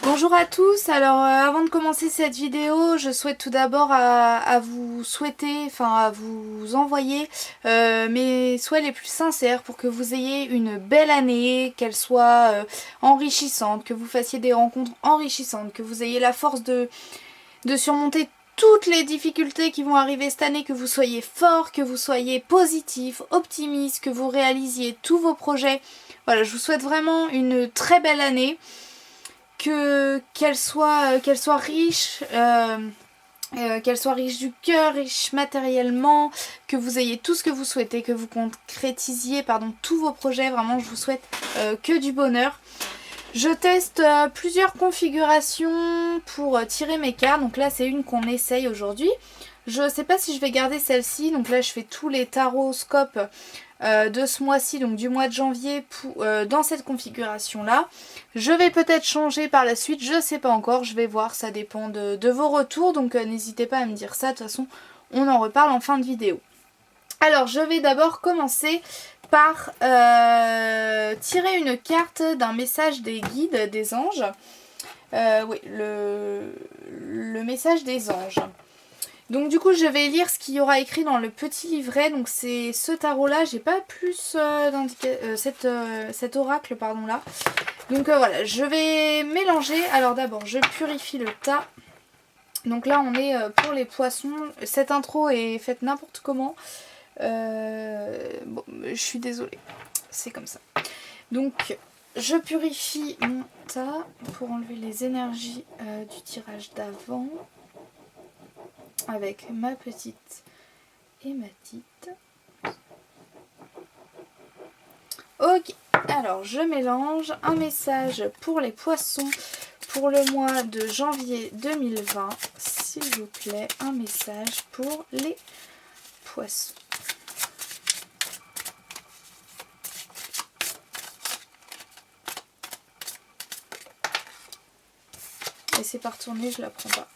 Bonjour à tous, alors avant de commencer cette vidéo, je souhaite tout d'abord à vous souhaiter, enfin à vous envoyer mes souhaits les plus sincères pour que vous ayez une belle année, qu'elle soit enrichissante, que vous fassiez des rencontres enrichissantes, que vous ayez la force de surmonter toutes les difficultés qui vont arriver cette année, que vous soyez fort, que vous soyez positif, optimiste, que vous réalisiez tous vos projets. Voilà, je vous souhaite vraiment une très belle année. Qu'elle soit riche, qu'elle soit riche du cœur, riche matériellement, que vous ayez tout ce que vous souhaitez, que vous concrétisiez tous vos projets. Vraiment, je vous souhaite que du bonheur. Je teste plusieurs configurations pour tirer mes cartes. Donc là, c'est une qu'on essaye aujourd'hui. Je ne sais pas si je vais garder celle-ci. Donc là, je fais tous les taroscopes de ce mois-ci, donc du mois de janvier, dans cette configuration-là. Je vais peut-être changer par la suite, je sais pas encore, je vais voir, ça dépend de vos retours, donc n'hésitez pas à me dire ça, de toute façon on en reparle en fin de vidéo. Alors je vais d'abord commencer par tirer une carte d'un message des guides, des anges. Oui, le message des anges. Donc du coup je vais lire ce qu'il y aura écrit dans le petit livret. Donc c'est ce tarot là, j'ai pas plus cet oracle pardon là. Donc voilà, je vais mélanger. Alors d'abord je purifie le tas. Donc là on est pour les poissons. Cette intro est faite n'importe comment. Bon, je suis désolée, c'est comme ça. Donc je purifie mon tas pour enlever les énergies du tirage d'avant. Avec ma petite hématite. Ok, alors je mélange un message pour les poissons pour le mois de janvier 2020. S'il vous plaît, un message pour les poissons. Et c'est pas retourné, je la prends pas.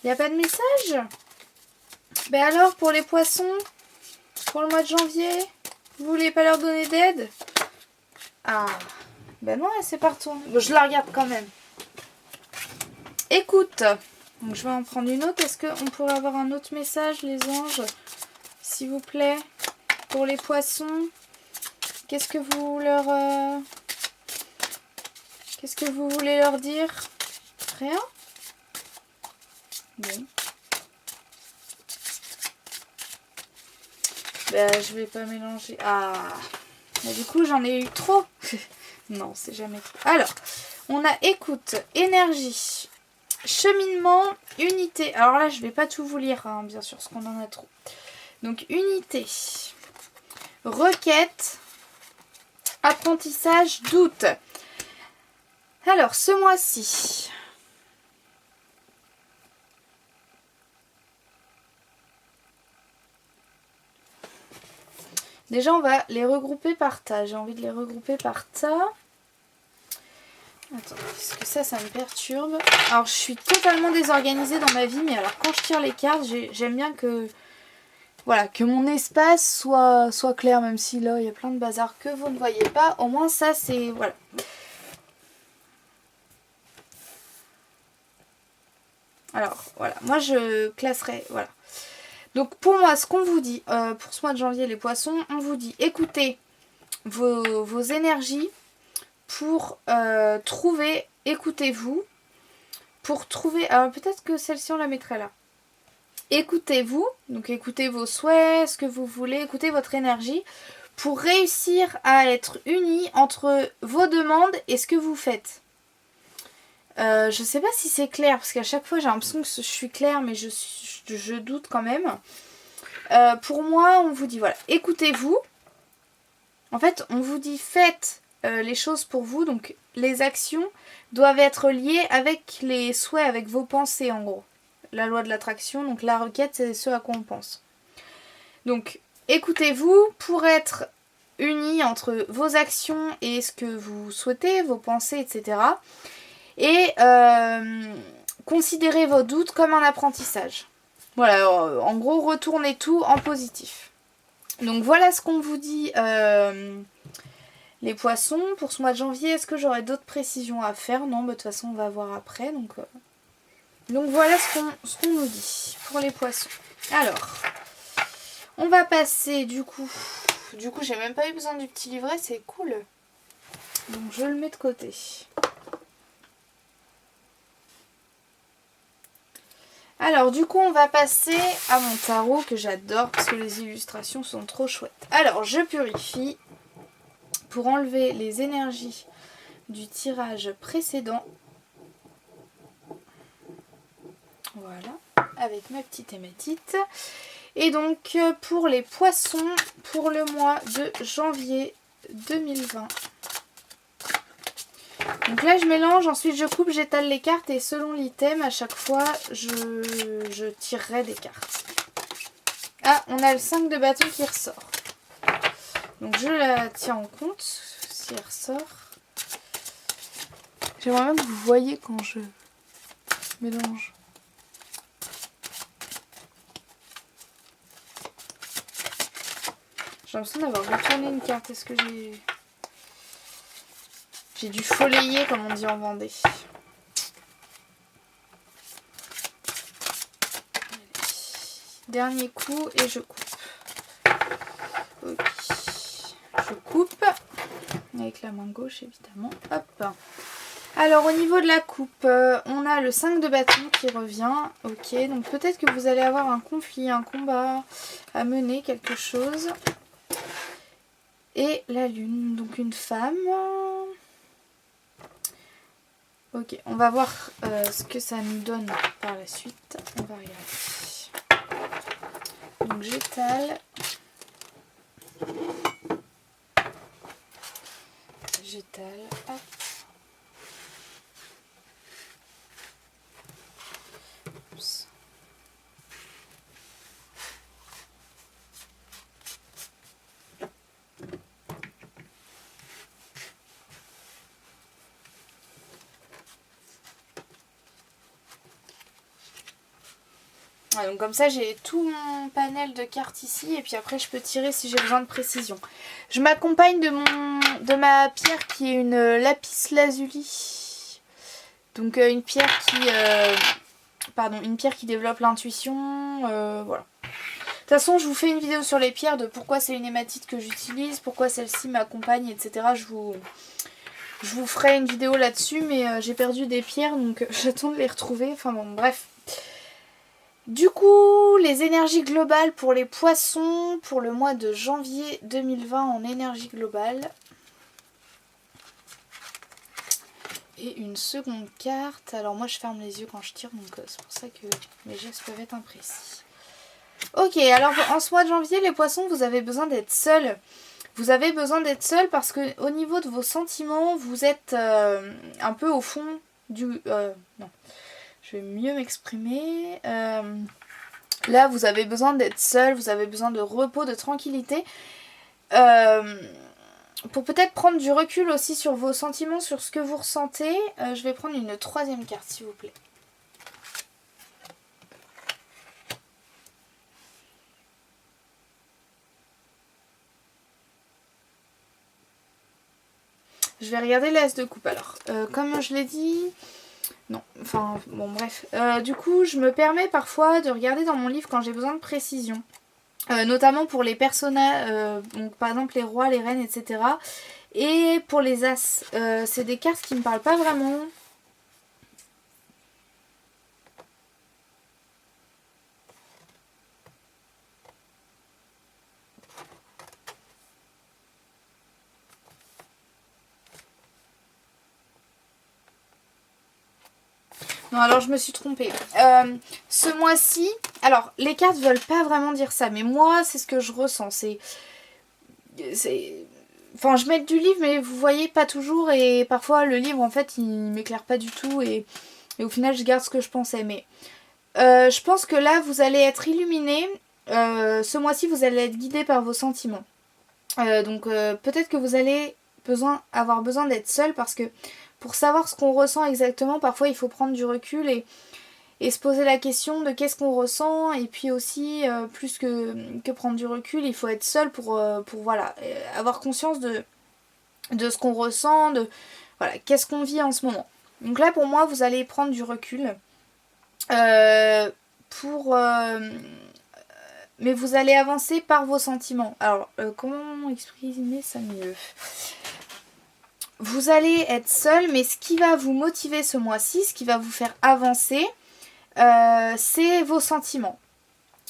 Il n'y a pas de message? Ben alors, pour les poissons, pour le mois de janvier, vous voulez pas leur donner d'aide? Ah, ben non, c'est pas retourné. Bon, je la regarde quand même. Écoute, donc je vais en prendre une autre. Est-ce qu'on pourrait avoir un autre message, les anges? S'il vous plaît, pour les poissons, qu'est-ce que vous leur... Qu'est-ce que vous voulez leur dire? Rien? Bon. Ben, je vais pas mélanger. Ah, mais du coup, j'en ai eu trop. Non, c'est jamais trop. Alors, on a écoute, énergie, cheminement, unité. Alors là, je vais pas tout vous lire, hein, bien sûr, parce qu'on en a trop. Donc, unité, requête, apprentissage, doute. Alors, ce mois-ci... Déjà, on va les regrouper par tas. J'ai envie de les regrouper par tas. Attends, parce que ça me perturbe. Alors, je suis totalement désorganisée dans ma vie, mais alors quand je tire les cartes, j'aime bien que, voilà, que mon espace soit clair, même si là, il y a plein de bazar que vous ne voyez pas. Au moins, ça, c'est... Voilà. Alors, voilà. Moi, je classerai... Voilà. Donc pour moi, ce qu'on vous dit, pour ce mois de janvier les poissons, on vous dit écoutez vos énergies pour trouver, écoutez-vous, pour trouver, alors peut-être que celle-ci on la mettrait là. Écoutez-vous, donc écoutez vos souhaits, ce que vous voulez, écoutez votre énergie pour réussir à être unis entre vos demandes et ce que vous faites. Je sais pas si c'est clair, parce qu'à chaque fois j'ai l'impression que je suis claire, mais je doute quand même. Pour moi, on vous dit, voilà, écoutez-vous. En fait, on vous dit, faites les choses pour vous. Donc, les actions doivent être liées avec les souhaits, avec vos pensées, en gros. La loi de l'attraction, donc la requête, c'est ce à quoi on pense. Donc, écoutez-vous pour être unis entre vos actions et ce que vous souhaitez, vos pensées, etc. Et considérez vos doutes comme un apprentissage. Voilà, en gros, retournez tout en positif. Donc voilà ce qu'on vous dit, les poissons. Pour ce mois de janvier, est-ce que j'aurai d'autres précisions à faire? Non, de toute façon, on va voir après. Donc voilà ce qu'on nous dit pour les poissons. Alors, on va passer du coup, j'ai même pas eu besoin du petit livret, c'est cool. Donc je le mets de côté. Alors du coup on va passer à mon tarot que j'adore parce que les illustrations sont trop chouettes. Alors je purifie pour enlever les énergies du tirage précédent. Voilà, avec ma petite hématite. Et donc pour les poissons, pour le mois de janvier 2020. Donc là je mélange, ensuite je coupe, j'étale les cartes et selon l'item à chaque fois je tirerai des cartes. Ah, on a le 5 de bâton qui ressort. Donc je la tiens en compte si elle ressort. J'aimerais même que vous voyez quand je mélange. J'ai l'impression d'avoir retourné une carte. Est-ce que j'ai dû folleyer comme on dit en Vendée. Dernier coup et je coupe. Ok. Je coupe. Avec la main gauche évidemment. Hop. Alors au niveau de la coupe, on a le 5 de bâton qui revient. Ok, donc peut-être que vous allez avoir un conflit, un combat à mener, quelque chose. Et la lune, donc une femme. Ok, on va voir ce que ça nous donne par la suite. On va regarder. Donc j'étale. J'étale. Hop. Oups. Ah, donc comme ça j'ai tout mon panel de cartes ici et puis après je peux tirer si j'ai besoin de précision. Je m'accompagne de ma pierre qui est une lapis lazuli. Donc une pierre qui développe l'intuition, voilà. De toute façon je vous fais une vidéo sur les pierres de pourquoi c'est une hématite que j'utilise, pourquoi celle-ci m'accompagne, etc. Je vous ferai une vidéo là-dessus mais j'ai perdu des pierres donc j'attends de les retrouver, enfin bon bref. Du coup, les énergies globales pour les poissons pour le mois de janvier 2020 en énergie globale. Et une seconde carte. Alors moi je ferme les yeux quand je tire donc c'est pour ça que mes gestes peuvent être imprécis. Ok, alors en ce mois de janvier les poissons vous avez besoin d'être seuls. Vous avez besoin d'être seul parce que au niveau de vos sentiments vous êtes un peu au fond du... non. Je vais mieux m'exprimer. Là, vous avez besoin d'être seul, vous avez besoin de repos, de tranquillité. Pour peut-être prendre du recul aussi sur vos sentiments, sur ce que vous ressentez, je vais prendre une troisième carte, s'il vous plaît. Je vais regarder l'as de coupe alors. Comme je l'ai dit... Non, enfin, bon bref. Du coup, je me permets parfois de regarder dans mon livre quand j'ai besoin de précision. Notamment pour les personnages, donc par exemple les rois, les reines, etc. Et pour les as. C'est des cartes qui ne me parlent pas vraiment. Non, alors je me suis trompée. Ce mois-ci, alors les cartes veulent pas vraiment dire ça, mais moi c'est ce que je ressens. Enfin, je mets du livre, mais vous voyez pas toujours, et parfois le livre en fait il m'éclaire pas du tout, et au final je garde ce que je pensais. Mais je pense que là vous allez être illuminé. Ce mois-ci vous allez être guidé par vos sentiments. Donc peut-être que vous allez avoir besoin d'être seul, parce que pour savoir ce qu'on ressent exactement, parfois il faut prendre du recul et se poser la question de qu'est-ce qu'on ressent. Et puis aussi, plus que prendre du recul, il faut être seul pour voilà, avoir conscience de ce qu'on ressent, de voilà, qu'est-ce qu'on vit en ce moment. Donc là pour moi vous allez prendre du recul pour... mais vous allez avancer par vos sentiments. Alors, comment exprimer ça mieux ? Vous allez être seul, mais ce qui va vous motiver ce mois-ci, ce qui va vous faire avancer, c'est vos sentiments.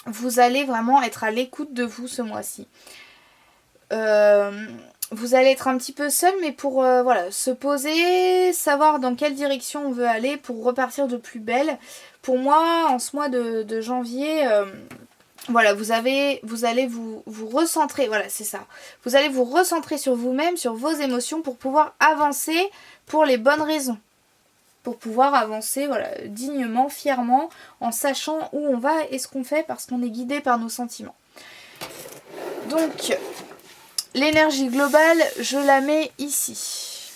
Vous allez vraiment être à l'écoute de vous ce mois-ci. Vous allez être un petit peu seul, mais pour voilà, se poser, savoir dans quelle direction on veut aller pour repartir de plus belle. Pour moi, en ce mois de janvier... voilà, vous allez vous recentrer, voilà, c'est ça. Vous allez vous recentrer sur vous-même, sur vos émotions, pour pouvoir avancer pour les bonnes raisons. Pour pouvoir avancer, voilà, dignement, fièrement, en sachant où on va et ce qu'on fait, parce qu'on est guidé par nos sentiments. Donc, l'énergie globale, je la mets ici.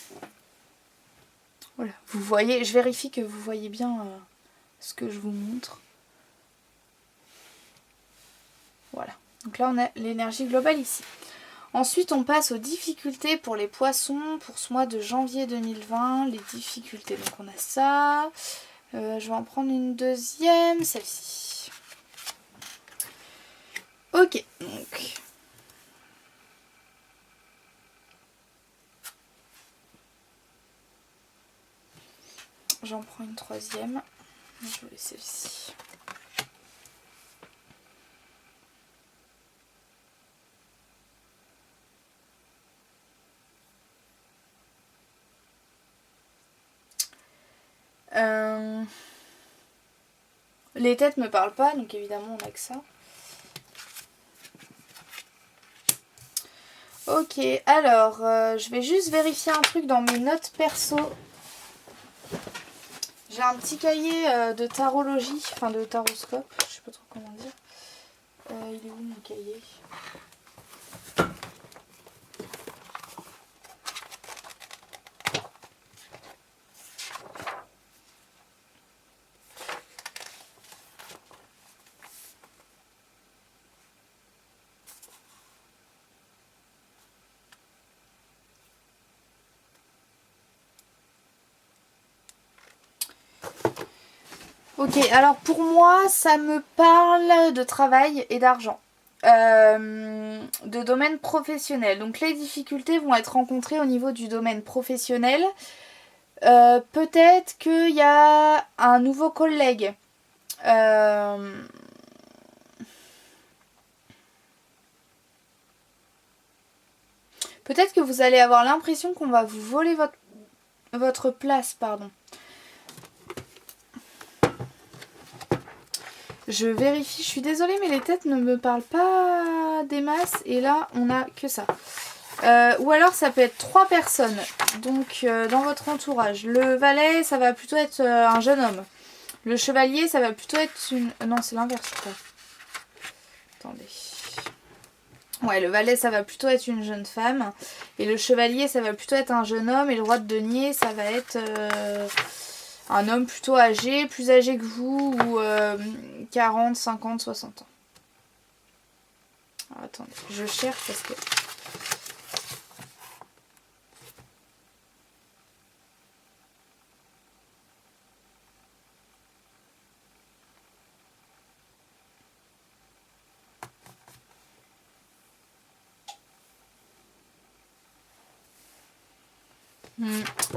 Voilà, vous voyez, je vérifie que vous voyez bien ce que je vous montre. Voilà, donc là on a l'énergie globale ici. Ensuite on passe aux difficultés pour les poissons pour ce mois de janvier 2020. Les difficultés, donc on a ça. Je vais en prendre une deuxième, celle-ci. Ok, donc... j'en prends une troisième. Je vais laisser celle-ci. Les têtes me parlent pas, donc évidemment on a que ça. Ok, alors je vais juste vérifier un truc dans mes notes perso. J'ai un petit cahier de tarologie, enfin de taroscope, je sais pas trop comment dire. Il est où mon cahier ? Ok, alors pour moi, ça me parle de travail et d'argent. De domaine professionnel. Donc les difficultés vont être rencontrées au niveau du domaine professionnel. Peut-être qu'il y a un nouveau collègue. Peut-être que vous allez avoir l'impression qu'on va vous voler votre place, pardon. Je vérifie, je suis désolée mais les têtes ne me parlent pas des masses et là on a que ça. Ou alors ça peut être 3 personnes, donc dans votre entourage. Le valet ça va plutôt être un jeune homme. Le chevalier ça va plutôt être une... non c'est l'inverse quoi. Attendez. Ouais, le valet ça va plutôt être une jeune femme. Et le chevalier ça va plutôt être un jeune homme. Et le roi de denier ça va être... un homme plutôt âgé, plus âgé que vous, ou 40, 50, 60 ans. Alors, attendez, je cherche parce que...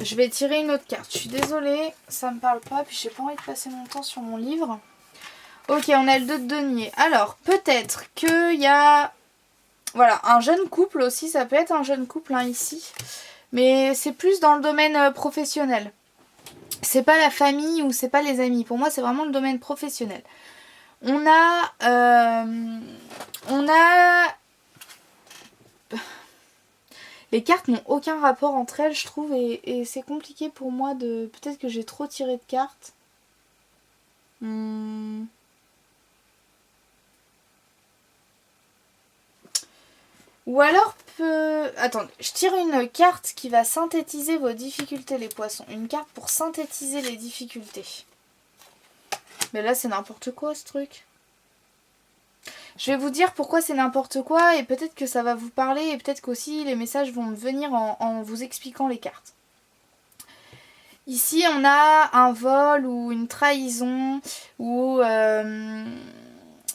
Je vais tirer une autre carte. Je suis désolée, ça me parle pas. Puis j'ai pas envie de passer mon temps sur mon livre. Ok, on a le 2 de denier. Alors, peut-être qu'il y a... voilà, un jeune couple aussi. Ça peut être un jeune couple hein, ici. Mais c'est plus dans le domaine professionnel. c'est pas la famille ou c'est pas les amis. Pour moi, c'est vraiment le domaine professionnel. On a... Les cartes n'ont aucun rapport entre elles, je trouve, et c'est compliqué pour moi de... Peut-être que j'ai trop tiré de cartes. Ou alors, attendez, je tire une carte qui va synthétiser vos difficultés, les poissons. Une carte pour synthétiser les difficultés. Mais là, c'est n'importe quoi, ce truc. Je vais vous dire pourquoi c'est n'importe quoi, et peut-être que ça va vous parler, et peut-être qu'aussi les messages vont me venir en vous expliquant les cartes. Ici, on a un vol ou une trahison, ou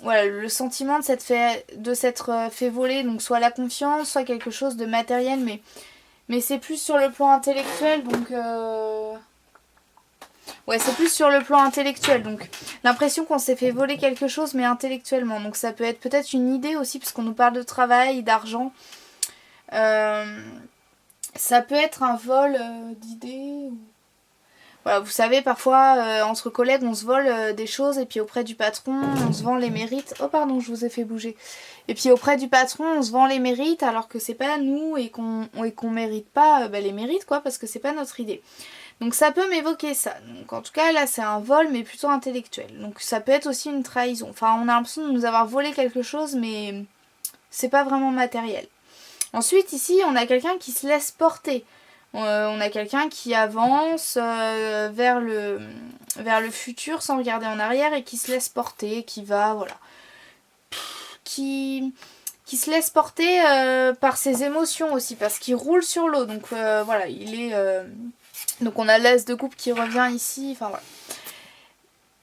voilà, le sentiment de s'être fait voler, donc soit la confiance, soit quelque chose de matériel, mais c'est plus sur le plan intellectuel, donc... Ouais, c'est plus sur le plan intellectuel, donc l'impression qu'on s'est fait voler quelque chose, mais intellectuellement. Donc ça peut être peut-être une idée aussi, parce qu'on nous parle de travail, d'argent. Ça peut être un vol d'idées. Voilà, vous savez, parfois, entre collègues, on se vole des choses, et puis auprès du patron, on se vend les mérites. Oh pardon, je vous ai fait bouger. Et puis auprès du patron, on se vend les mérites, alors que c'est pas nous, et qu'on mérite pas les mérites, quoi, parce que c'est pas notre idée. Donc ça peut m'évoquer ça. Donc en tout cas là c'est un vol mais plutôt intellectuel. Donc ça peut être aussi une trahison. Enfin on a l'impression de nous avoir volé quelque chose mais c'est pas vraiment matériel. Ensuite ici on a quelqu'un qui se laisse porter. On a quelqu'un qui avance vers le futur sans regarder en arrière et qui se laisse porter, qui va voilà. Qui se laisse porter par ses émotions aussi parce qu'il roule sur l'eau. Donc voilà, il est... Donc on a l'as de coupe qui revient ici, enfin voilà.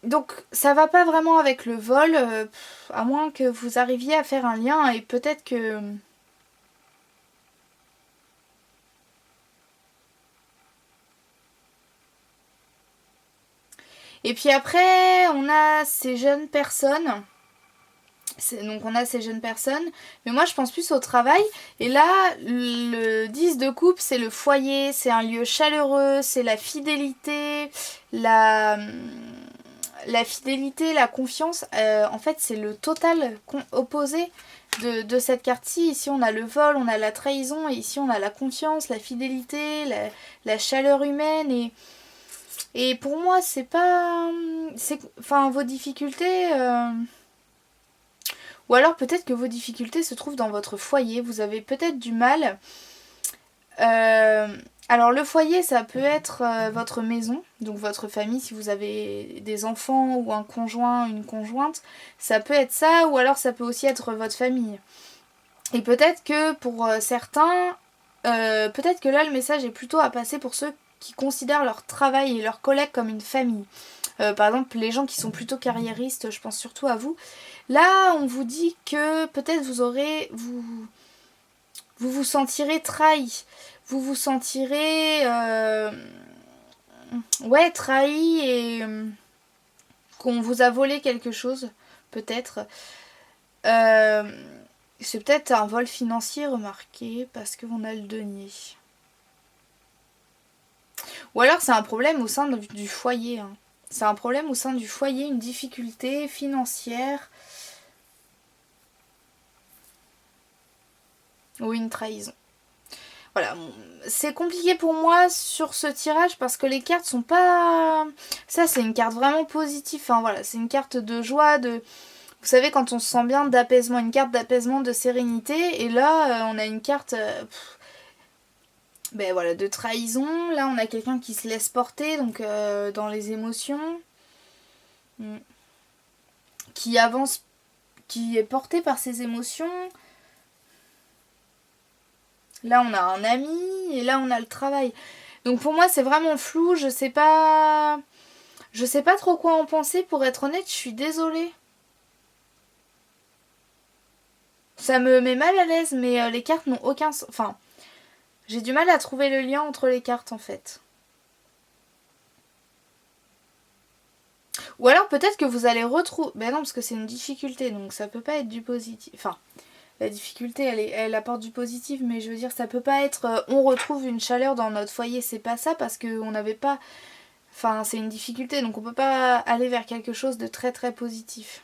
Donc ça va pas vraiment avec le vol, à moins que vous arriviez à faire un lien et peut-être que... Et puis après, on a ces jeunes personnes. Donc on a ces jeunes personnes, mais moi je pense plus au travail. Et là, le 10 de coupe, c'est le foyer, c'est un lieu chaleureux, c'est la fidélité, la fidélité, la confiance. En fait, c'est le total opposé de cette carte-ci. Ici, on a le vol, on a la trahison, et ici, on a la confiance, la fidélité, la chaleur humaine. Et pour moi, c'est pas... Enfin, vos difficultés... Ou alors peut-être que vos difficultés se trouvent dans votre foyer. Vous avez peut-être du mal. Alors le foyer, ça peut être votre maison, donc votre famille, si vous avez des enfants ou un conjoint, une conjointe. Ça peut être ça, ou alors ça peut aussi être votre famille. Et peut-être que pour certains, peut-être que là le message est plutôt à passer pour ceux qui considèrent leur travail et leurs collègues comme une famille. Par exemple, les gens qui sont plutôt carriéristes, je pense surtout à vous. Là, on vous dit que peut-être vous vous sentirez trahi. Vous vous sentirez ouais, trahi et qu'on vous a volé quelque chose, peut-être. C'est peut-être un vol financier, remarqué, parce qu'on a le denier. Ou alors c'est un problème au sein du foyer. Hein. C'est un problème au sein du foyer, une difficulté financière ou une trahison. Voilà, c'est compliqué pour moi sur ce tirage parce que les cartes sont pas... Ça c'est une carte vraiment positive, enfin voilà, c'est une carte de joie, de... Vous savez quand on se sent bien, d'apaisement, une carte d'apaisement, de sérénité, et là on a une carte... Ben voilà, de trahison. Là, on a quelqu'un qui se laisse porter, donc dans les émotions. Qui avance, qui est porté par ses émotions. Là, on a un ami, et là, on a le travail. Donc pour moi, c'est vraiment flou. Je sais pas trop quoi en penser. Pour être honnête, je suis désolée. Ça me met mal à l'aise, mais les cartes n'ont aucun... Enfin... J'ai du mal à trouver le lien entre les cartes en fait. Ou alors peut-être que vous allez retrouver... Ben non, parce que c'est une difficulté, donc ça peut pas être du positif. Enfin, la difficulté, elle apporte du positif, mais je veux dire, ça peut pas être... on retrouve une chaleur dans notre foyer, c'est pas ça, parce qu'on n'avait pas... Enfin, c'est une difficulté, donc on peut pas aller vers quelque chose de très très positif.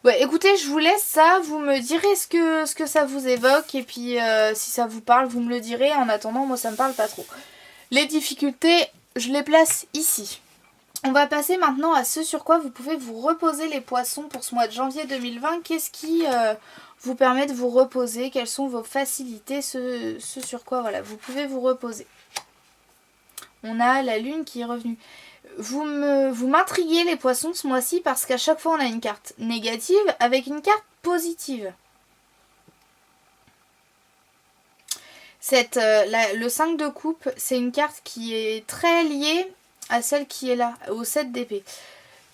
Ouais, écoutez, je vous laisse ça, vous me direz ce que ça vous évoque, et puis si ça vous parle, vous me le direz. En attendant, moi ça me parle pas trop. Les difficultés, je les place ici. On va passer maintenant à ce sur quoi vous pouvez vous reposer les poissons pour ce mois de janvier 2020. Qu'est-ce qui vous permet de vous reposer? Quelles sont vos facilités? Ce sur quoi voilà, vous pouvez vous reposer. On a la lune qui est revenue. Vous m'intriguez les poissons ce mois-ci parce qu'à chaque fois on a une carte négative avec une carte positive. Le 5 de coupe, c'est une carte qui est très liée à celle qui est là, au 7 d'épée.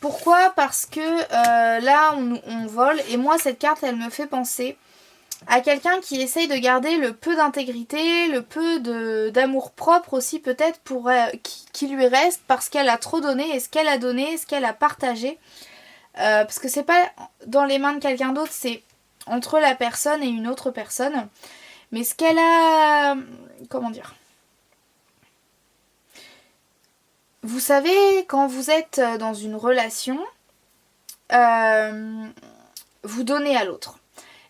Pourquoi? Parce que là on vole et moi cette carte elle me fait penser à quelqu'un qui essaye de garder le peu d'intégrité, le peu d'amour propre aussi peut-être pour qui lui reste parce qu'elle a trop donné et ce qu'elle a donné, ce qu'elle a partagé. Parce que c'est pas dans les mains de quelqu'un d'autre, c'est entre la personne et une autre personne. Mais ce qu'elle a... Comment dire? Vous savez, quand vous êtes dans une relation, vous donnez à l'autre.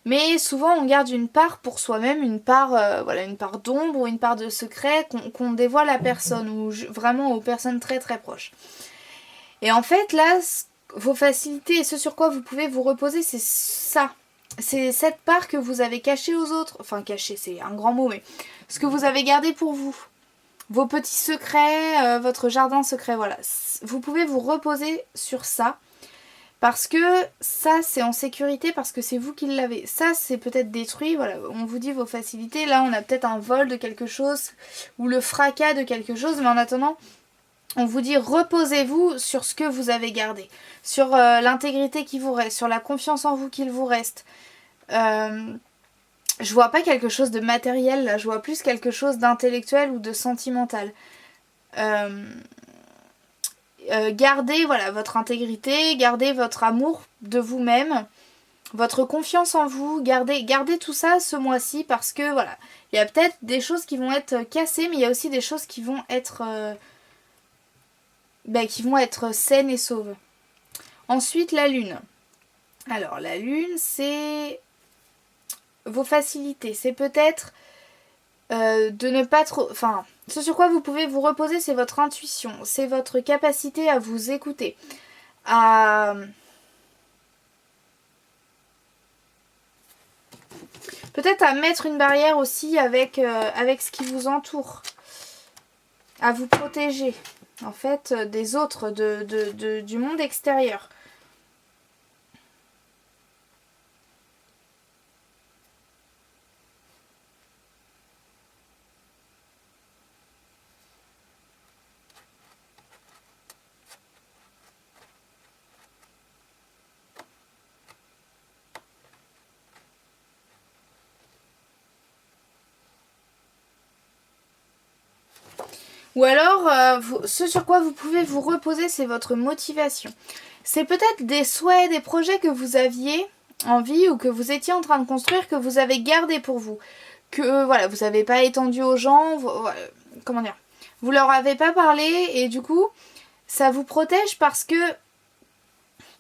Mais souvent on garde une part pour soi-même, une part voilà, une part d'ombre ou une part de secret qu'on dévoile à personne ou vraiment aux personnes très très proches. Et en fait là, vos facilités et ce sur quoi vous pouvez vous reposer, c'est ça. C'est cette part que vous avez cachée aux autres. Enfin cachée, c'est un grand mot, mais ce que vous avez gardé pour vous. Vos petits secrets, votre jardin secret, voilà. Vous pouvez vous reposer sur ça. Parce que ça, c'est en sécurité, parce que c'est vous qui l'avez. Ça, c'est peut-être détruit, voilà, on vous dit vos facilités. Là, on a peut-être un vol de quelque chose, ou le fracas de quelque chose, mais en attendant, on vous dit reposez-vous sur ce que vous avez gardé. Sur l'intégrité qui vous reste, sur la confiance en vous qu'il vous reste. Je vois pas quelque chose de matériel, là, je vois plus quelque chose d'intellectuel ou de sentimental. Gardez voilà, votre intégrité, gardez votre amour de vous-même, votre confiance en vous, gardez tout ça ce mois-ci parce que voilà, il y a peut-être des choses qui vont être cassées, mais il y a aussi des choses qui vont être saines et sauves. Ensuite, la lune. Alors, la lune, c'est vos facilités. C'est peut-être de ne pas trop... Enfin, ce sur quoi vous pouvez vous reposer, c'est votre intuition. C'est votre capacité à vous écouter. Peut-être à mettre une barrière aussi avec ce qui vous entoure. À vous protéger, en fait, des autres, du monde extérieur. Ou alors, ce sur quoi vous pouvez vous reposer, c'est votre motivation. C'est peut-être des souhaits, des projets que vous aviez en vie ou que vous étiez en train de construire, que vous avez gardé pour vous. Que voilà, vous n'avez pas étendu aux gens, comment dire, vous leur avez pas parlé et du coup, ça vous protège parce que,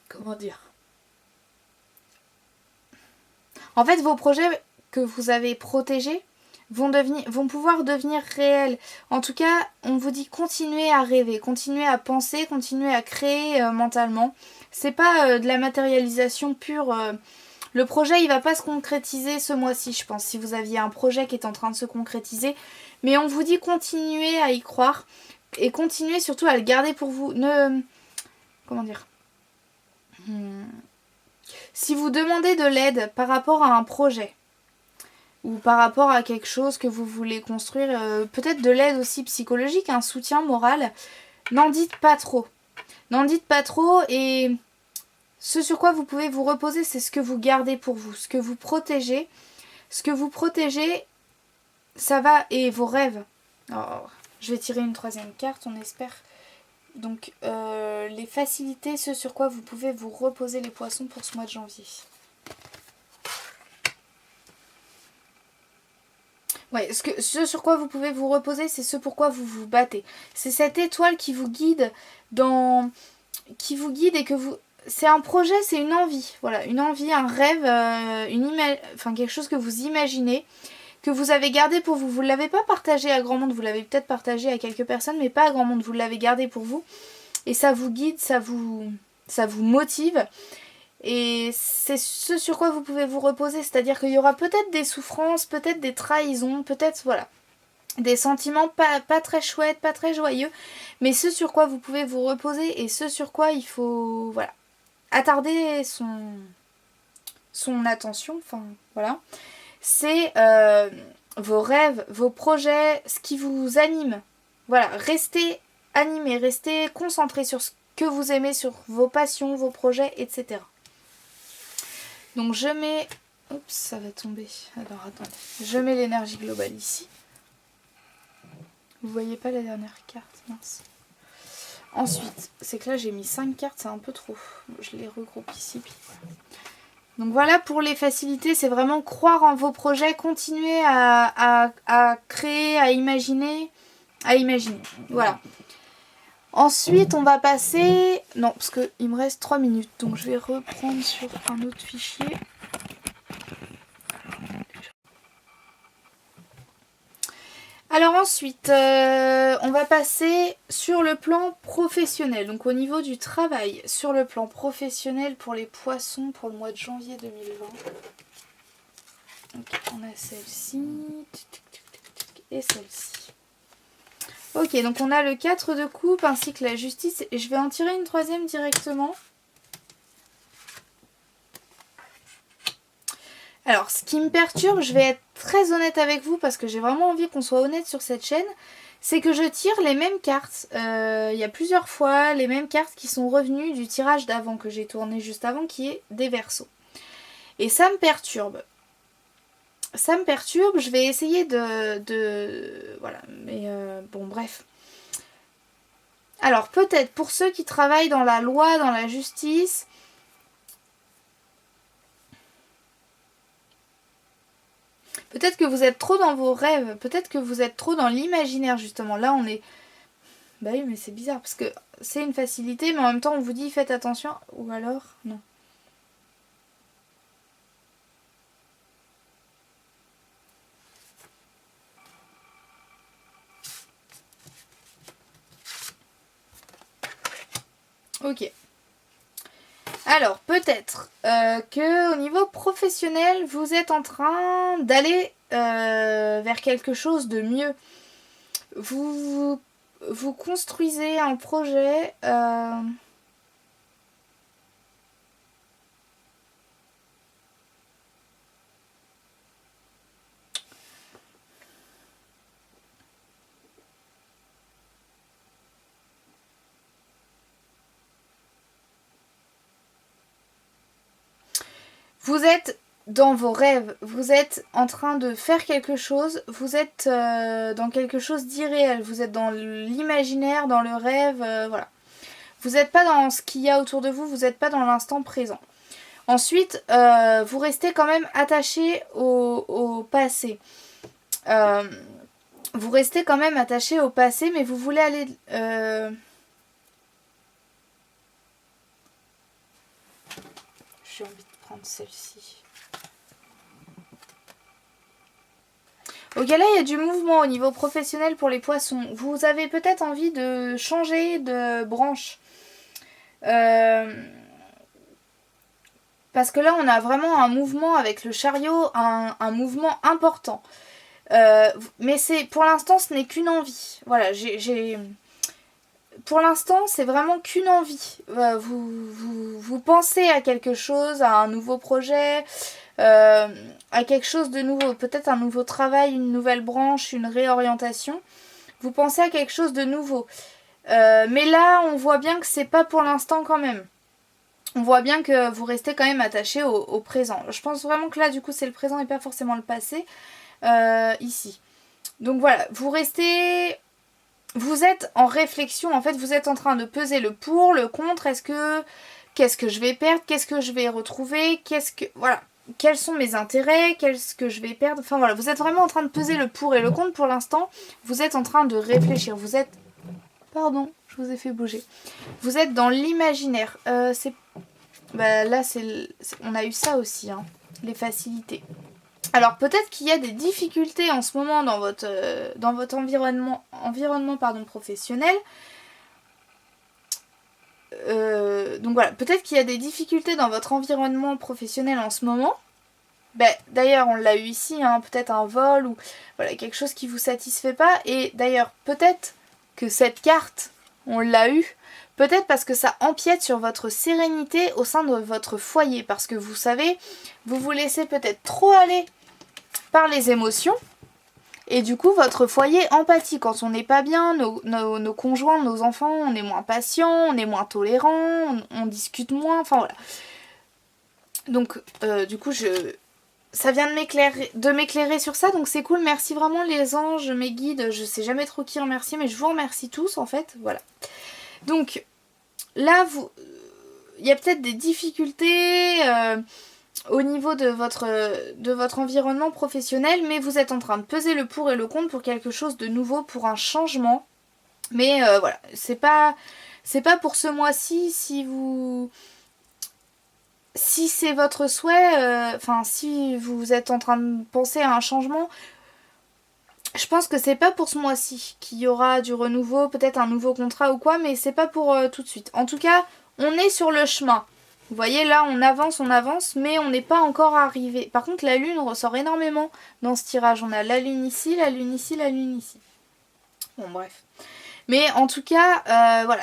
comment dire, en fait, vos projets que vous avez protégés vont pouvoir devenir réels. En tout cas, on vous dit continuez à rêver, continuez à penser, continuez à créer mentalement. C'est pas de la matérialisation pure. Le projet, il va pas se concrétiser ce mois-ci, je pense, si vous aviez un projet qui est en train de se concrétiser. Mais on vous dit continuez à y croire et continuez surtout à le garder pour vous. Comment dire Si vous demandez de l'aide par rapport à un projet, ou par rapport à quelque chose que vous voulez construire, peut-être de l'aide aussi psychologique, un soutien moral, n'en dites pas trop. N'en dites pas trop et ce sur quoi vous pouvez vous reposer, c'est ce que vous gardez pour vous, ce que vous protégez. Ce que vous protégez, ça va, et vos rêves. Alors, je vais tirer une troisième carte, on espère. Donc, les facilités, ce sur quoi vous pouvez vous reposer les poissons pour ce mois de janvier. Ouais, ce sur quoi vous pouvez vous reposer, c'est ce pourquoi vous vous battez. C'est cette étoile qui vous guide et que vous... C'est un projet, c'est une envie. Voilà, une envie, un rêve, enfin quelque chose que vous imaginez, que vous avez gardé pour vous. Vous ne l'avez pas partagé à grand monde, vous l'avez peut-être partagé à quelques personnes, mais pas à grand monde. Vous l'avez gardé pour vous. Et ça vous guide, ça vous motive. Et c'est ce sur quoi vous pouvez vous reposer, c'est-à-dire qu'il y aura peut-être des souffrances, peut-être des trahisons, peut-être, voilà, des sentiments pas très chouettes, pas très joyeux, mais ce sur quoi vous pouvez vous reposer et ce sur quoi il faut, voilà, attarder son attention, enfin, voilà, c'est vos rêves, vos projets, ce qui vous anime. Voilà, restez animés, restez concentrés sur ce que vous aimez, sur vos passions, vos projets, etc. Donc je mets... Oups, ça va tomber. Alors attendez. Je mets l'énergie globale ici. Vous voyez pas la dernière carte, mince. Ensuite, c'est que là j'ai mis 5 cartes, c'est un peu trop. Je les regroupe ici. Puis voilà. Donc voilà, pour les facilités, c'est vraiment croire en vos projets, continuer à créer, à imaginer. Voilà. Ensuite, on va passer... Non, parce qu'il me reste 3 minutes, donc je vais reprendre sur un autre fichier. Alors ensuite, on va passer sur le plan professionnel, donc au niveau du travail. Sur le plan professionnel pour les poissons pour le mois de janvier 2020. Donc on a celle-ci et celle-ci. Ok, donc on a le 4 de coupe ainsi que la justice. Et je vais en tirer une troisième directement. Alors, ce qui me perturbe, je vais être très honnête avec vous parce que j'ai vraiment envie qu'on soit honnête sur cette chaîne, c'est que je tire les mêmes cartes. Il y a plusieurs fois les mêmes cartes qui sont revenues du tirage d'avant que j'ai tourné juste avant, qui est des Verseaux. Et ça me perturbe. Ça me perturbe, je vais essayer voilà, mais bon, bref. Alors, peut-être pour ceux qui travaillent dans la loi, dans la justice... Peut-être que vous êtes trop dans vos rêves, peut-être que vous êtes trop dans l'imaginaire justement. Là on est... Bah oui mais c'est bizarre parce que c'est une facilité mais en même temps on vous dit faites attention. Ou alors non. Ok. Alors peut-être que au niveau professionnel vous êtes en train d'aller vers quelque chose de mieux. Vous construisez un projet. Vous êtes dans vos rêves, vous êtes en train de faire quelque chose, vous êtes dans quelque chose d'irréel, vous êtes dans l'imaginaire, dans le rêve, voilà. Vous n'êtes pas dans ce qu'il y a autour de vous, vous n'êtes pas dans l'instant présent. Ensuite, vous restez quand même attaché au passé. Vous restez quand même attaché au passé, mais vous voulez aller... J'ai envie de prendre celle-ci. Ok, là il y a du mouvement au niveau professionnel pour les poissons. Vous avez peut-être envie de changer de branche. Parce que là on a vraiment un mouvement avec le chariot, un mouvement important. Mais pour l'instant ce n'est qu'une envie. Voilà, pour l'instant c'est vraiment qu'une envie. Vous pensez à quelque chose, à un nouveau projet, à quelque chose de nouveau. Peut-être un nouveau travail, une nouvelle branche, une réorientation. Vous pensez à quelque chose de nouveau. Mais là on voit bien que c'est pas pour l'instant quand même. On voit bien que vous restez quand même attaché au présent. Je pense vraiment que là du coup c'est le présent et pas forcément le passé. Ici. Donc voilà, vous êtes en réflexion, en fait vous êtes en train de peser le pour, le contre, qu'est-ce que je vais perdre, qu'est-ce que je vais retrouver, voilà. quels sont mes intérêts, qu'est-ce que je vais perdre. Enfin voilà, vous êtes vraiment en train de peser le pour et le contre pour l'instant. Vous êtes en train de réfléchir. Vous êtes... Pardon, je vous ai fait bouger. Vous êtes dans l'imaginaire. Bah, là, on a eu ça aussi, hein, les facilités. Alors peut-être qu'il y a des difficultés en ce moment dans votre environnement professionnel. Donc voilà, peut-être qu'il y a des difficultés dans votre environnement professionnel en ce moment. D'ailleurs, on l'a eu ici, hein, peut-être un vol ou voilà, quelque chose qui ne vous satisfait pas. Et d'ailleurs, peut-être que cette carte, on l'a eu, peut-être parce que ça empiète sur votre sérénité au sein de votre foyer. Parce que vous savez, vous vous laissez peut-être trop aller par les émotions. Et du coup, votre foyer empathie. Quand on n'est pas bien, nos conjoints, nos enfants, on est moins patient, on est moins tolérant, on discute moins, enfin voilà. Donc, du coup, ça vient de m'éclairer sur ça, donc c'est cool. Merci vraiment les anges, mes guides, je sais jamais trop qui remercier, mais je vous remercie tous en fait, voilà. Donc, là, il y a peut-être des difficultés... au niveau de votre environnement professionnel, mais vous êtes en train de peser le pour et le contre pour quelque chose de nouveau, pour un changement. Mais voilà, c'est pas pour ce mois-ci. Si c'est votre souhait, si vous êtes en train de penser à un changement, je pense que c'est pas pour ce mois-ci qu'il y aura du renouveau, peut-être un nouveau contrat ou quoi, mais c'est pas pour tout de suite. En tout cas, on est sur le chemin. Vous voyez, là, on avance, mais on n'est pas encore arrivé. Par contre, la lune ressort énormément dans ce tirage. On a la lune ici, la lune ici, la lune ici. Bon, bref. Mais en tout cas, voilà.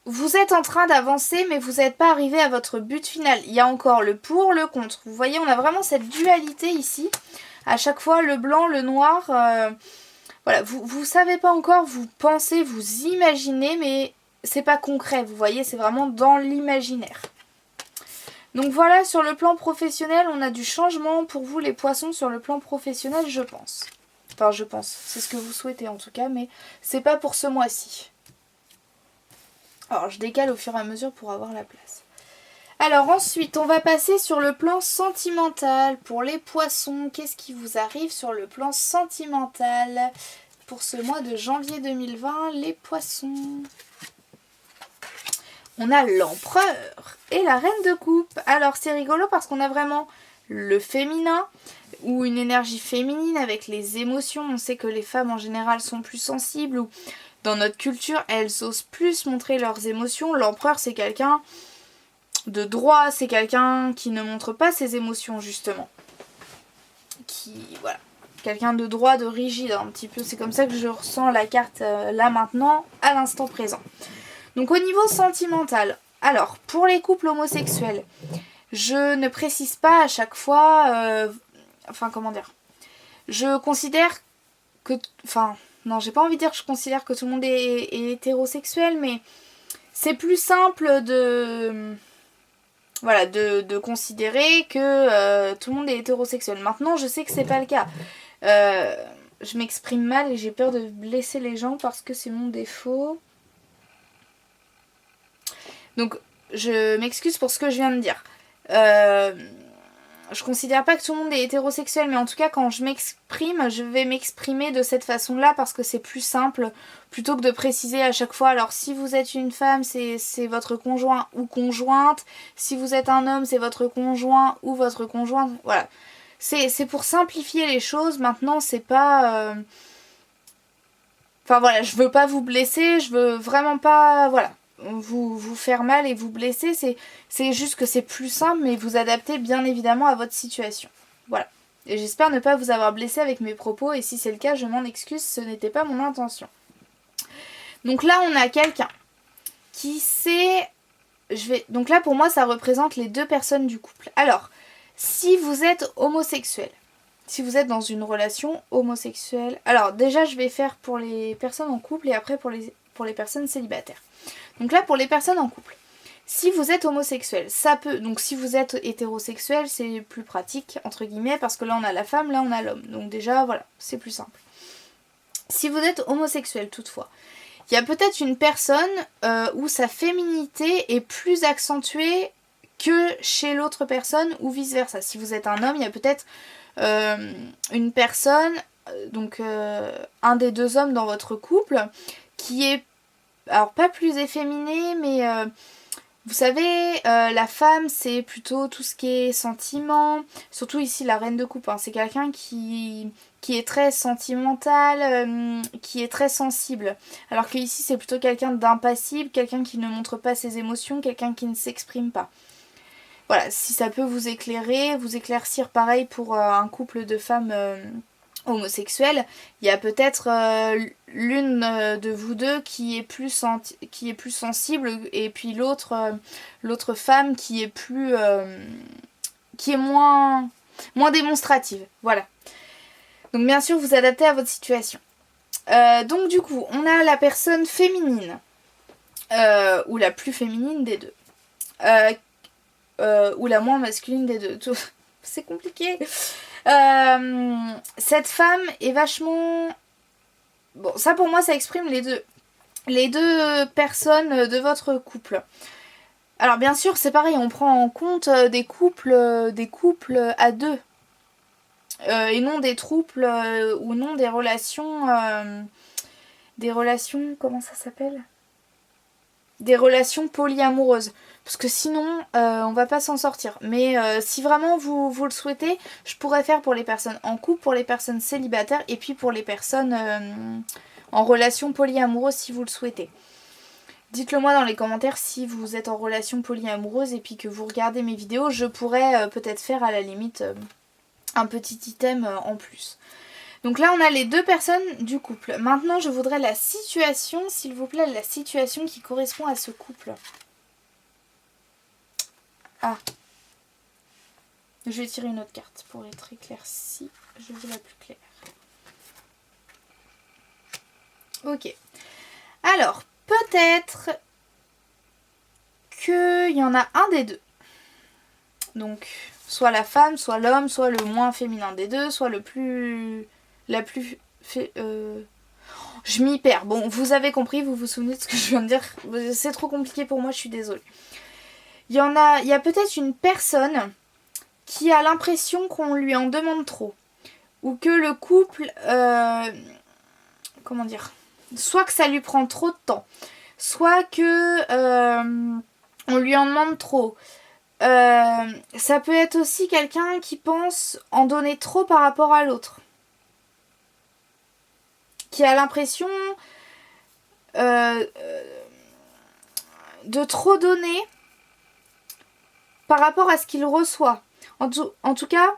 Vous êtes en train d'avancer, mais vous n'êtes pas arrivé à votre but final. Il y a encore le pour, le contre. Vous voyez, on a vraiment cette dualité ici. À chaque fois, le blanc, le noir. Voilà, vous savez pas encore, vous pensez, vous imaginez, mais c'est pas concret. Vous voyez, c'est vraiment dans l'imaginaire. Donc voilà, sur le plan professionnel, on a du changement pour vous les poissons sur le plan professionnel, je pense. Enfin, je pense, c'est ce que vous souhaitez en tout cas, mais c'est pas pour ce mois-ci. Alors, je décale au fur et à mesure pour avoir la place. Alors ensuite, on va passer sur le plan sentimental. Pour les poissons, qu'est-ce qui vous arrive sur le plan sentimental pour ce mois de janvier 2020, les poissons? On a l'empereur et la reine de coupe. Alors c'est rigolo parce qu'on a vraiment le féminin ou une énergie féminine avec les émotions. On sait que les femmes en général sont plus sensibles ou dans notre culture elles osent plus montrer leurs émotions. L'empereur c'est quelqu'un de droit, c'est quelqu'un qui ne montre pas ses émotions justement. Voilà. Quelqu'un de droit, de rigide un petit peu. C'est comme ça que je ressens la carte là maintenant, à l'instant présent. Donc au niveau sentimental, alors pour les couples homosexuels, je ne précise pas à chaque fois, je considère que, non j'ai pas envie de dire que je considère que tout le monde est hétérosexuel, mais c'est plus simple de considérer que tout le monde est hétérosexuel. Maintenant je sais que c'est pas le cas. Je m'exprime mal et j'ai peur de blesser les gens parce que c'est mon défaut. Donc, je m'excuse pour ce que je viens de dire. Je considère pas que tout le monde est hétérosexuel, mais en tout cas, quand je m'exprime, je vais m'exprimer de cette façon-là parce que c'est plus simple, plutôt que de préciser à chaque fois. Alors, si vous êtes une femme, c'est votre conjoint ou conjointe. Si vous êtes un homme, c'est votre conjoint ou votre conjointe. Voilà. C'est pour simplifier les choses. Maintenant, c'est pas... Enfin, voilà, je veux pas vous blesser, je veux vraiment pas... Voilà. Vous faire mal et vous blesser, c'est juste que c'est plus simple, mais vous adaptez bien évidemment à votre situation. Voilà. Et j'espère ne pas vous avoir blessé avec mes propos, et si c'est le cas, je m'en excuse, ce n'était pas mon intention. Donc là, on a quelqu'un qui sait... Donc là, pour moi, ça représente les deux personnes du couple. Alors, si vous êtes homosexuel, si vous êtes dans une relation homosexuelle... Alors, déjà, je vais faire pour les personnes en couple et après pour les personnes célibataires. Donc là, pour les personnes en couple, si vous êtes homosexuel, ça peut... Donc si vous êtes hétérosexuel, c'est plus pratique, entre guillemets, parce que là on a la femme, là on a l'homme. Donc déjà, voilà, c'est plus simple. Si vous êtes homosexuel, toutefois, il y a peut-être une personne où sa féminité est plus accentuée que chez l'autre personne ou vice versa. Si vous êtes un homme, il y a peut-être une personne, donc un des deux hommes dans votre couple, qui est, alors pas plus efféminé, mais vous savez, la femme c'est plutôt tout ce qui est sentiment, surtout ici la reine de coupe, hein, c'est quelqu'un qui est très sentimental, qui est très sensible. Alors que ici c'est plutôt quelqu'un d'impassible, quelqu'un qui ne montre pas ses émotions, quelqu'un qui ne s'exprime pas. Voilà, si ça peut vous éclairer, vous éclaircir pareil pour un couple de femmes homosexuelles, il y a peut-être l'une de vous deux qui est plus sensible et puis l'autre femme qui est moins démonstrative. Voilà. Donc bien sûr vous adaptez à votre situation. Donc du coup on a la personne féminine ou la plus féminine des deux. Ou la moins masculine des deux. C'est compliqué. Cette femme est vachement... Bon, ça pour moi ça exprime les deux personnes de votre couple. Alors bien sûr c'est pareil, on prend en compte des couples à deux. Et non des trouples ou non des relations... comment ça s'appelle ? Des relations polyamoureuses. Parce que sinon, on va pas s'en sortir. Mais si vraiment vous le souhaitez, je pourrais faire pour les personnes en couple, pour les personnes célibataires et puis pour les personnes en relation polyamoureuse si vous le souhaitez. Dites-le moi dans les commentaires si vous êtes en relation polyamoureuse et puis que vous regardez mes vidéos. Je pourrais peut-être faire à la limite un petit item en plus. Donc là, on a les deux personnes du couple. Maintenant, je voudrais la situation, s'il vous plaît, la situation qui correspond à ce couple. Ah. Je vais tirer une autre carte pour être éclaircie. Je veux la plus claire. Ok. Alors, peut-être qu'il y en a un des deux. Donc, soit la femme, soit l'homme, soit le moins féminin des deux, soit le plus... Je m'y perds. Bon, vous avez compris, vous vous souvenez de ce que je viens de dire. C'est trop compliqué pour moi, je suis désolée. Il y a peut-être une personne qui a l'impression qu'on lui en demande trop. Ou que le couple... comment dire ? Soit que ça lui prend trop de temps. Soit que on lui en demande trop. Ça peut être aussi quelqu'un qui pense en donner trop par rapport à l'autre. Qui a l'impression de trop donner par rapport à ce qu'il reçoit. En tout cas,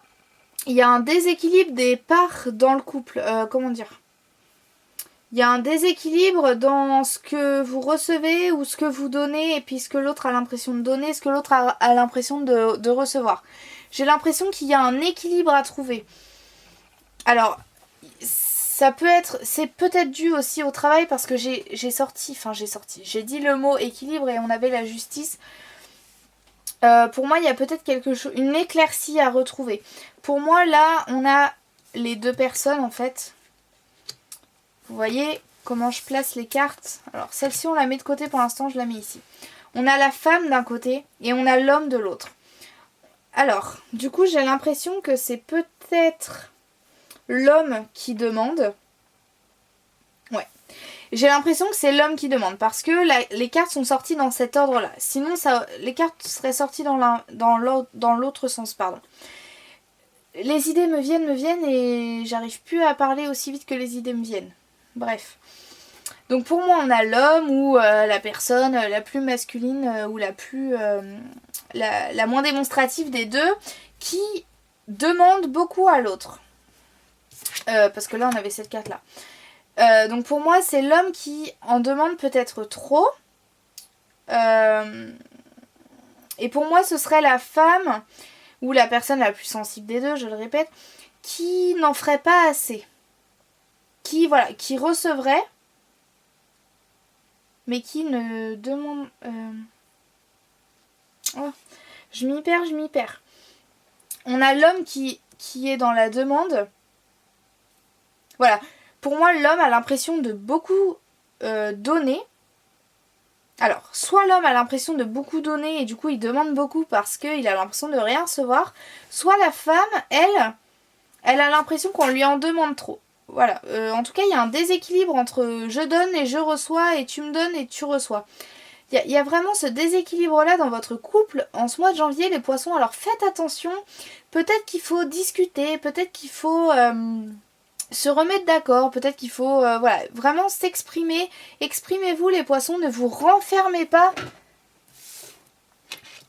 il y a un déséquilibre des parts dans le couple. Comment dire ? Il y a un déséquilibre dans ce que vous recevez ou ce que vous donnez et puis ce que l'autre a l'impression de donner, ce que l'autre a l'impression de recevoir. J'ai l'impression qu'il y a un équilibre à trouver. Alors... c'est peut-être dû aussi au travail parce que j'ai dit le mot équilibre et on avait la justice. Pour moi, il y a peut-être une éclaircie à retrouver. Pour moi, là, on a les deux personnes en fait. Vous voyez comment je place les cartes. Alors, celle-ci, on la met de côté pour l'instant, je la mets ici. On a la femme d'un côté et on a l'homme de l'autre. Alors, du coup, j'ai l'impression que c'est peut-être... l'homme qui demande. Ouais. J'ai l'impression que c'est l'homme qui demande. Parce que les cartes sont sorties dans cet ordre-là. Sinon, les cartes seraient sorties dans l'autre sens. Pardon. Les idées me viennent et j'arrive plus à parler aussi vite que les idées me viennent. Bref. Donc pour moi, on a l'homme ou la personne la plus masculine ou la moins démonstrative des deux qui demande beaucoup à l'autre. Parce que là on avait cette carte là. Donc pour moi c'est l'homme qui en demande peut-être trop. Et pour moi ce serait la femme ou la personne la plus sensible des deux, je le répète, qui n'en ferait pas assez. Qui recevrait mais qui ne demande... Oh, je m'y perds. On a l'homme qui est dans la demande. Voilà. Pour moi, l'homme a l'impression de beaucoup donner Alors, soit l'homme a l'impression de beaucoup donner et du coup il demande beaucoup parce qu'il a l'impression de rien recevoir, soit la femme, elle a l'impression qu'on lui en demande trop. Voilà, en tout cas il y a un déséquilibre entre je donne et je reçois et tu me donnes et tu reçois. Il y a vraiment ce déséquilibre-là dans votre couple en ce mois de janvier, les poissons. Alors faites attention, peut-être qu'il faut discuter, peut-être qu'il faut se remettre d'accord, peut-être qu'il faut voilà, vraiment s'exprimer. Exprimez-vous les poissons, ne vous renfermez pas.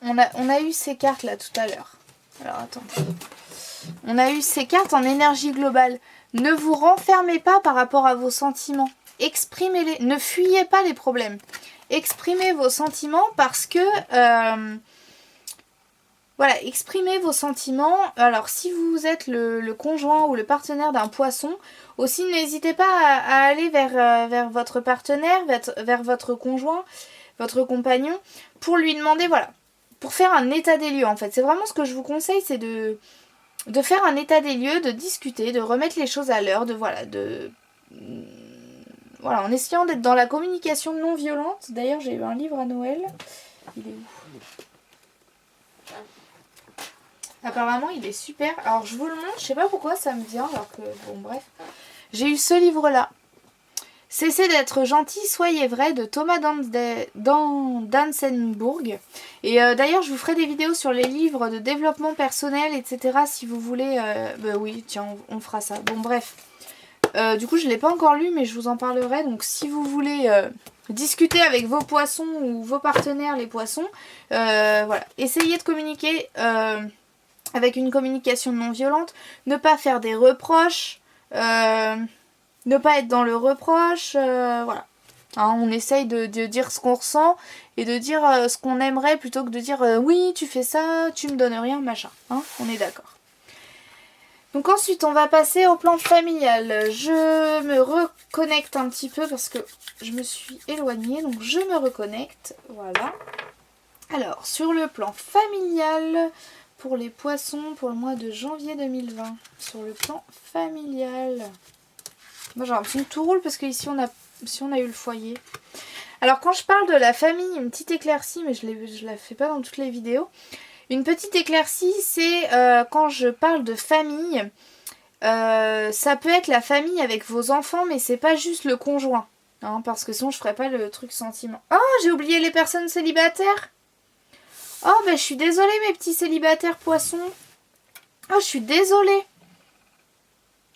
On a eu ces cartes là tout à l'heure. Alors attendez. On a eu ces cartes en énergie globale. Ne vous renfermez pas par rapport à vos sentiments. Exprimez-les. Ne fuyez pas les problèmes. Exprimez vos sentiments parce que... voilà, exprimez vos sentiments. Alors, si vous êtes le conjoint ou le partenaire d'un poisson, aussi n'hésitez pas à aller vers votre partenaire, vers votre conjoint, votre compagnon, pour lui demander, voilà, pour faire un état des lieux en fait. C'est vraiment ce que je vous conseille, c'est de faire un état des lieux, de discuter, de remettre les choses à l'heure, voilà, en essayant d'être dans la communication non violente. D'ailleurs, j'ai eu un livre à Noël. Il est où ? Apparemment, il est super. Alors, je vous le montre. Je sais pas pourquoi ça me vient. Alors que, bon, bref. J'ai eu ce livre-là. Cessez d'être gentil, soyez vrai, de Thomas Dansenbourg. Et d'ailleurs, je vous ferai des vidéos sur les livres de développement personnel, etc. Si vous voulez. Bah oui, tiens, on fera ça. Bon, bref. Du coup, je ne l'ai pas encore lu, mais je vous en parlerai. Donc, si vous voulez discuter avec vos poissons ou vos partenaires, les poissons, voilà. Essayez de communiquer avec une communication non violente. Ne pas faire des reproches. Ne pas être dans le reproche. Voilà. Hein, on essaye de dire ce qu'on ressent et de dire ce qu'on aimerait plutôt que de dire oui, tu fais ça, tu me donnes rien, machin. Hein, on est d'accord. Donc ensuite, on va passer au plan familial. Je me reconnecte un petit peu parce que je me suis éloignée. Donc je me reconnecte. Voilà. Alors, sur le plan familial, pour les poissons, pour le mois de janvier 2020. Sur le plan familial. Moi, j'ai l'impression que tout roule parce qu'ici, si on a eu le foyer. Alors, quand je parle de la famille, une petite éclaircie, mais je la fais pas dans toutes les vidéos. Une petite éclaircie, c'est quand je parle de famille, ça peut être la famille avec vos enfants, mais c'est pas juste le conjoint. Hein, parce que sinon je ferais pas le truc sentiment. Oh, j'ai oublié les personnes célibataires. Oh, bah je suis désolée mes petits célibataires poissons. Oh, je suis désolée.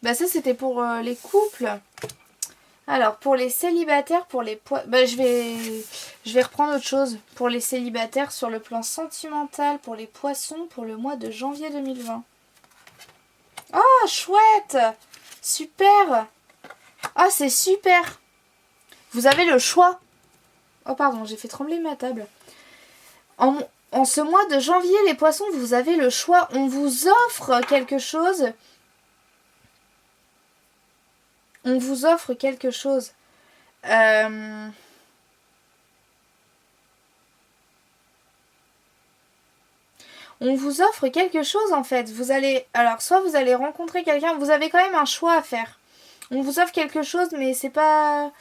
Bah ça c'était pour les couples. Alors, pour les célibataires, pour les poissons... Bah, je vais reprendre autre chose. Pour les célibataires, sur le plan sentimental, pour les poissons, pour le mois de janvier 2020. Oh, chouette! Super! Ah, c'est super! Vous avez le choix. Oh, pardon, j'ai fait trembler ma table. En ce mois de janvier, les poissons, vous avez le choix. On vous offre quelque chose... On vous offre quelque chose. On vous offre quelque chose en fait. Vous allez, alors soit vous allez rencontrer quelqu'un, vous avez quand même un choix à faire. On vous offre quelque chose, mais c'est pas.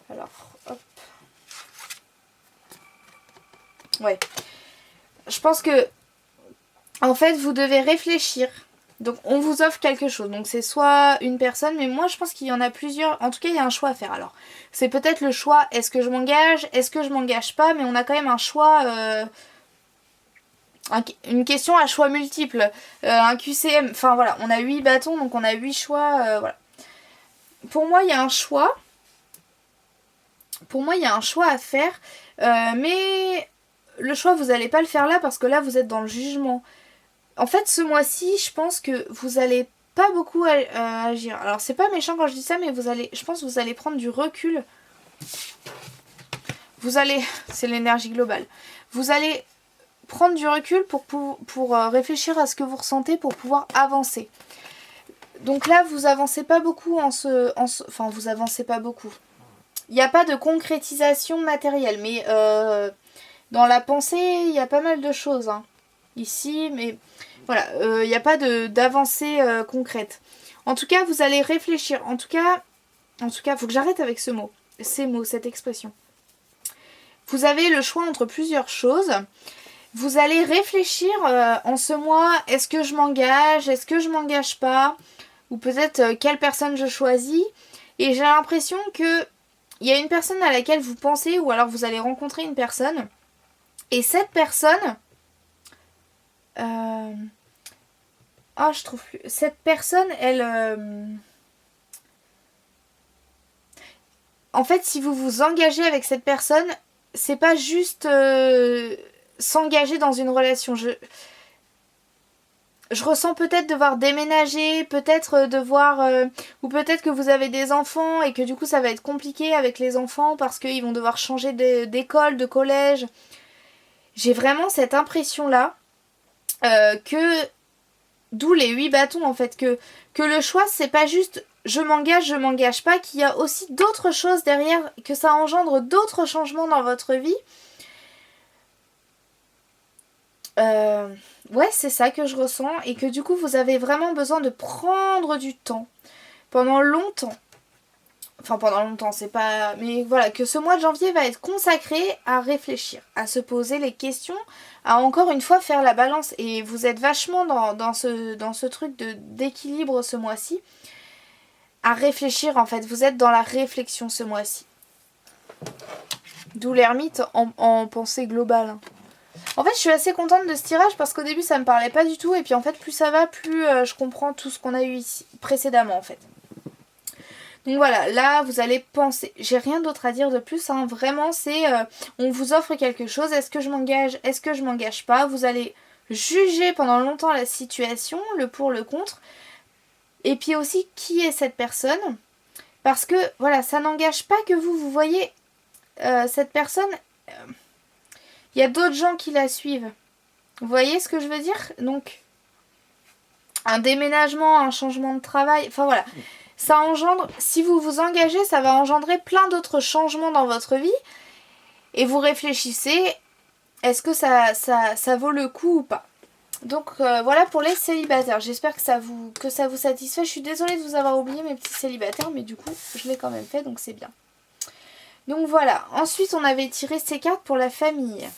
Alors, hop. Ouais. Je pense que, en fait, vous devez réfléchir. Donc on vous offre quelque chose, donc c'est soit une personne, mais moi je pense qu'il y en a plusieurs, en tout cas il y a un choix à faire. Alors c'est peut-être le choix, est-ce que je m'engage, est-ce que je m'engage pas, mais on a quand même un choix, une question à choix multiples, un QCM, enfin voilà, on a 8 bâtons, donc on a 8 choix, voilà. Pour moi il y a un choix, à faire, mais le choix vous n'allez pas le faire là parce que là vous êtes dans le jugement. En fait, ce mois-ci, je pense que vous allez pas beaucoup agir. Alors, c'est pas méchant quand je dis ça, mais je pense que vous allez prendre du recul. C'est l'énergie globale. Vous allez prendre du recul pour réfléchir à ce que vous ressentez pour pouvoir avancer. Donc là, vous avancez pas beaucoup enfin, vous avancez pas beaucoup. Il n'y a pas de concrétisation matérielle, mais dans la pensée, il y a pas mal de choses. Hein. Ici, mais... Voilà, il n'y a pas d'avancée concrète. En tout cas, vous allez réfléchir. En tout cas, faut que j'arrête avec ces mots, cette expression. Vous avez le choix entre plusieurs choses. Vous allez réfléchir en ce mois, est-ce que je m'engage, est-ce que je m'engage pas, ou peut-être quelle personne je choisis. Et j'ai l'impression que il y a une personne à laquelle vous pensez, ou alors vous allez rencontrer une personne. Et cette personne... Oh, je trouve plus... Cette personne, elle... En fait, si vous vous engagez avec cette personne, c'est pas juste s'engager dans une relation. Je ressens peut-être devoir déménager, peut-être devoir... ou peut-être que vous avez des enfants et que du coup ça va être compliqué avec les enfants parce qu'ils vont devoir changer d'école, de collège. J'ai vraiment cette impression-là que... D'où les 8 bâtons en fait, que le choix c'est pas juste je m'engage pas, qu'il y a aussi d'autres choses derrière, que ça engendre d'autres changements dans votre vie. Ouais, c'est ça que je ressens et que du coup vous avez vraiment besoin de prendre du temps pendant longtemps. Enfin pendant longtemps, c'est pas... Mais voilà, que ce mois de janvier va être consacré à réfléchir, à se poser les questions, à encore une fois faire la balance. Et vous êtes vachement dans ce truc d'équilibre ce mois-ci. À réfléchir en fait, vous êtes dans la réflexion ce mois-ci. D'où l'ermite en pensée globale. En fait je suis assez contente de ce tirage parce qu'au début ça me parlait pas du tout. Et puis en fait plus ça va, plus je comprends tout ce qu'on a eu ici précédemment en fait. Donc voilà, là vous allez penser, j'ai rien d'autre à dire de plus, hein. Vraiment c'est, on vous offre quelque chose, est-ce que je m'engage, est-ce que je m'engage pas, vous allez juger pendant longtemps la situation, le pour, le contre, et puis aussi qui est cette personne, parce que voilà, ça n'engage pas que vous voyez cette personne, il y a d'autres gens qui la suivent, vous voyez ce que je veux dire? Donc un déménagement, un changement de travail, enfin voilà. Ça engendre, si vous vous engagez, ça va engendrer plein d'autres changements dans votre vie. Et vous réfléchissez, est-ce que ça vaut le coup ou pas? Donc voilà pour les célibataires. J'espère que ça vous satisfait. Je suis désolée de vous avoir oublié mes petits célibataires, mais du coup, je l'ai quand même fait, donc c'est bien. Donc voilà. Ensuite, on avait tiré ces cartes pour la famille.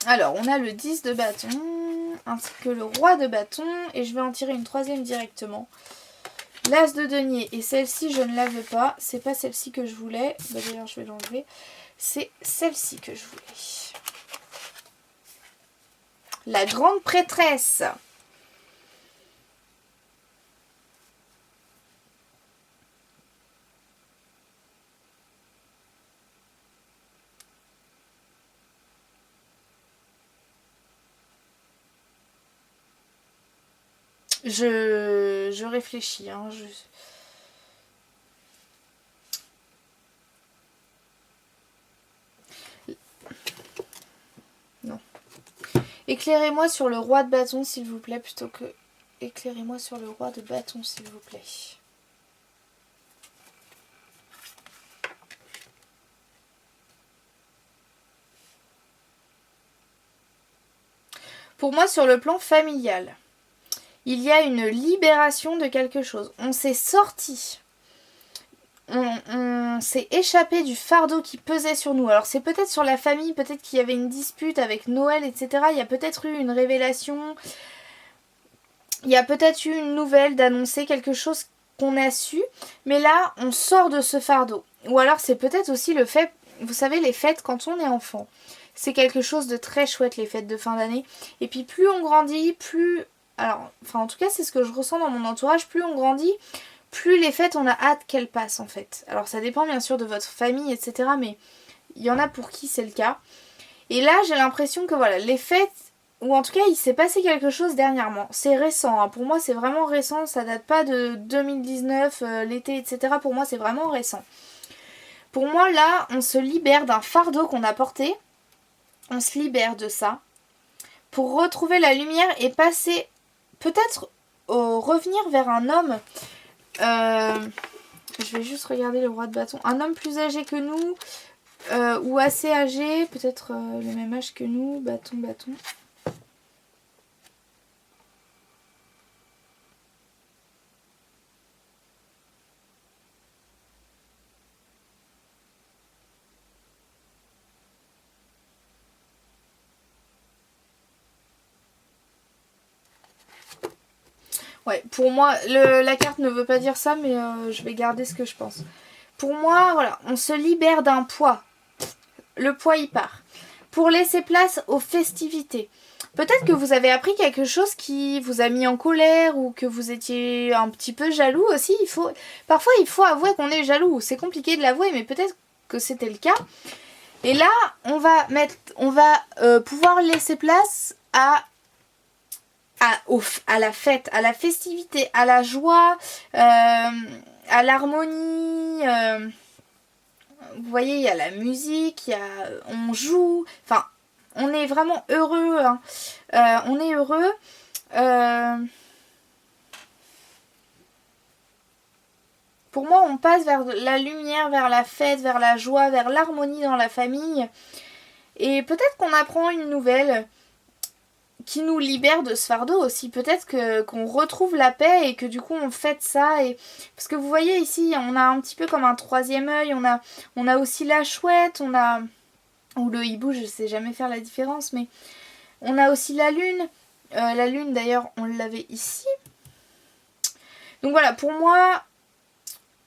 Alors, on a le 10 de bâton, ainsi que le roi de bâton. Et je vais en tirer une troisième directement. L'as de denier, et celle-ci je ne la veux pas, c'est pas celle-ci que je voulais, bah, d'ailleurs je vais l'enlever, c'est celle-ci que je voulais. La grande prêtresse. Je réfléchis, hein, Non. Éclairez-moi sur le roi de bâton, s'il vous plaît, plutôt que... Éclairez-moi sur le roi de bâton, s'il vous plaît. Pour moi, sur le plan familial, il y a une libération de quelque chose. On s'est sorti. On s'est échappé du fardeau qui pesait sur nous. Alors c'est peut-être sur la famille, peut-être qu'il y avait une dispute avec Noël, etc. Il y a peut-être eu une révélation. Il y a peut-être eu une nouvelle d'annoncer quelque chose qu'on a su. Mais là, on sort de ce fardeau. Ou alors c'est peut-être aussi le fait... Vous savez, les fêtes quand on est enfant, c'est quelque chose de très chouette, les fêtes de fin d'année. Et puis plus on grandit, plus... Alors, enfin en tout cas c'est ce que je ressens dans mon entourage. Plus on grandit, plus les fêtes on a hâte qu'elles passent en fait. Alors ça dépend bien sûr de votre famille, etc. Mais il y en a pour qui c'est le cas. Et là j'ai l'impression que voilà, les fêtes, ou en tout cas il s'est passé quelque chose dernièrement. C'est récent, hein. Pour moi c'est vraiment récent, ça date pas de 2019, l'été, etc. Pour moi c'est vraiment récent. Pour moi là on se libère d'un fardeau qu'on a porté. On se libère de ça. Pour retrouver la lumière et passer peut-être revenir vers un homme. Je vais juste regarder le roi de bâton. Un homme plus âgé que nous ou assez âgé, peut-être le même âge que nous. Bâton, bâton. Ouais, pour moi, la carte ne veut pas dire ça, mais je vais garder ce que je pense. Pour moi, voilà, on se libère d'un poids. Le poids, il part. Pour laisser place aux festivités. Peut-être que vous avez appris quelque chose qui vous a mis en colère ou que vous étiez un petit peu jaloux aussi. Parfois, il faut avouer qu'on est jaloux. C'est compliqué de l'avouer, mais peut-être que c'était le cas. Et là, on va pouvoir laisser place à la fête, à la festivité, à la joie, à l'harmonie. Vous voyez, il y a la musique, on joue. Enfin, on est vraiment heureux. Hein. On est heureux. Pour moi, on passe vers la lumière, vers la fête, vers la joie, vers l'harmonie dans la famille. Et peut-être qu'on apprend une nouvelle qui nous libère de ce fardeau aussi. Peut-être qu'on retrouve la paix et que du coup on fête ça. Parce que vous voyez ici, on a un petit peu comme un troisième œil. On a aussi la chouette, ou le hibou, je sais jamais faire la différence. Mais on a aussi la lune. La lune d'ailleurs, on l'avait ici. Donc voilà, pour moi...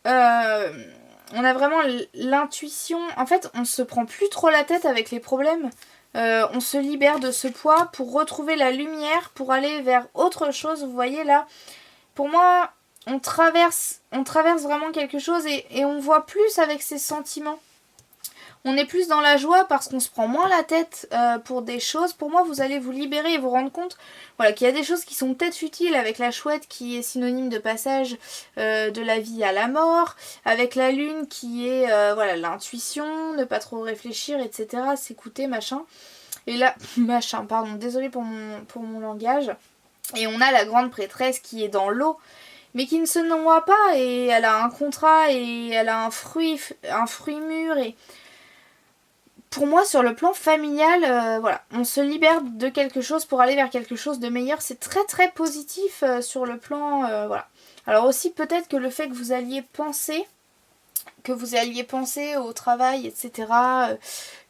on a vraiment l'intuition. En fait, on se prend plus trop la tête avec les problèmes. On se libère de ce poids pour retrouver la lumière, pour aller vers autre chose. Vous voyez là, pour moi, on traverse vraiment quelque chose et on voit plus avec ses sentiments. On est plus dans la joie parce qu'on se prend moins la tête pour des choses. Pour moi, vous allez vous libérer et vous rendre compte qu'il y a des choses qui sont peut-être futiles avec la chouette qui est synonyme de passage de la vie à la mort. Avec la lune qui est l'intuition, ne pas trop réfléchir, etc. S'écouter, machin. Et là, machin, pardon, désolée pour mon langage. Et on a la grande prêtresse qui est dans l'eau, mais qui ne se noie pas et elle a un contrat et elle a un fruit mûr et... Pour moi, sur le plan familial, on se libère de quelque chose pour aller vers quelque chose de meilleur. C'est très très positif sur le plan, voilà. Alors aussi peut-être que le fait que vous alliez penser au travail, etc.,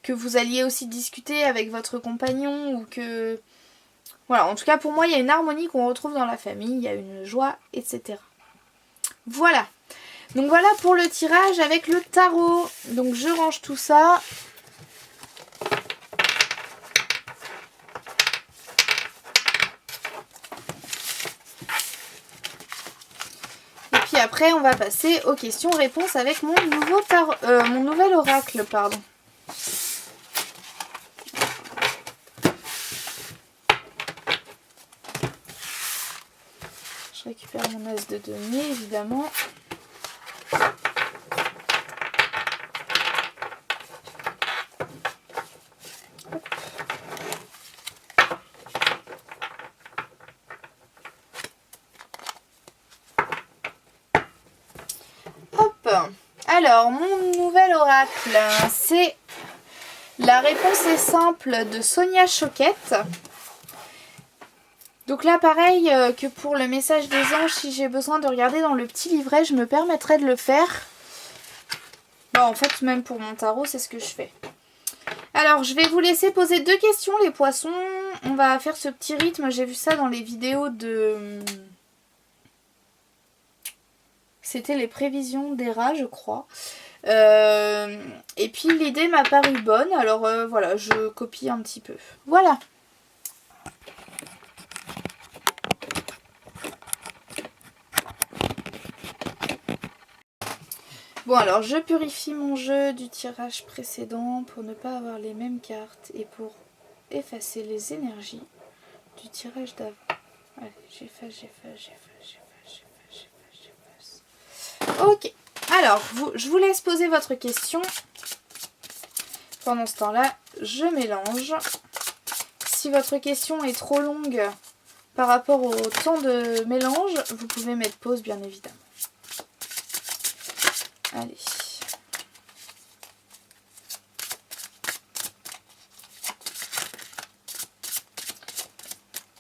que vous alliez aussi discuter avec votre compagnon ou que... Voilà, en tout cas pour moi, il y a une harmonie qu'on retrouve dans la famille, il y a une joie, etc. Voilà. Donc voilà pour le tirage avec le tarot. Donc je range tout ça. Puis après, on va passer aux questions-réponses avec mon nouvel oracle, pardon. Je récupère mon as de denier, évidemment. Alors, mon nouvel oracle, c'est la réponse est simple de Sonia Choquette. Donc là, pareil que pour le message des anges, si j'ai besoin de regarder dans le petit livret, je me permettrai de le faire. Bon, en fait, même pour mon tarot, c'est ce que je fais. Alors, je vais vous laisser poser 2 questions, les poissons. On va faire ce petit rythme. J'ai vu ça dans les vidéos de... C'était les prévisions des rats, je crois. Et puis l'idée m'a paru bonne, alors voilà, je copie un petit peu. Voilà. Bon alors, je purifie mon jeu du tirage précédent pour ne pas avoir les mêmes cartes et pour effacer les énergies du tirage d'avant. Allez, j'efface. Ok. Alors, je vous laisse poser votre question. Pendant ce temps-là, je mélange. Si votre question est trop longue par rapport au temps de mélange, vous pouvez mettre pause, bien évidemment. Allez.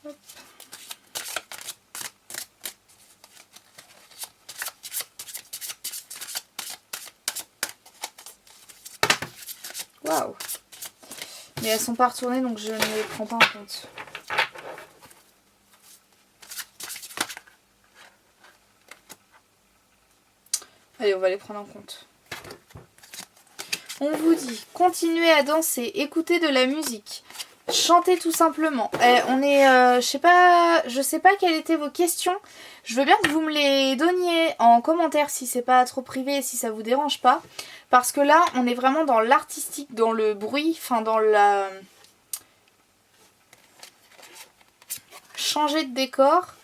Hop. Waouh. Mais elles sont pas retournées, donc je ne les prends pas en compte. Allez, on va les prendre en compte. On vous dit, continuez à danser, écoutez de la musique, chantez tout simplement. On est, je sais pas quelles étaient vos questions. Je veux bien que vous me les donniez en commentaire si c'est pas trop privé, si ça vous dérange pas. Parce que là, on est vraiment dans l'artistique, dans le bruit, enfin dans la... Changer de décor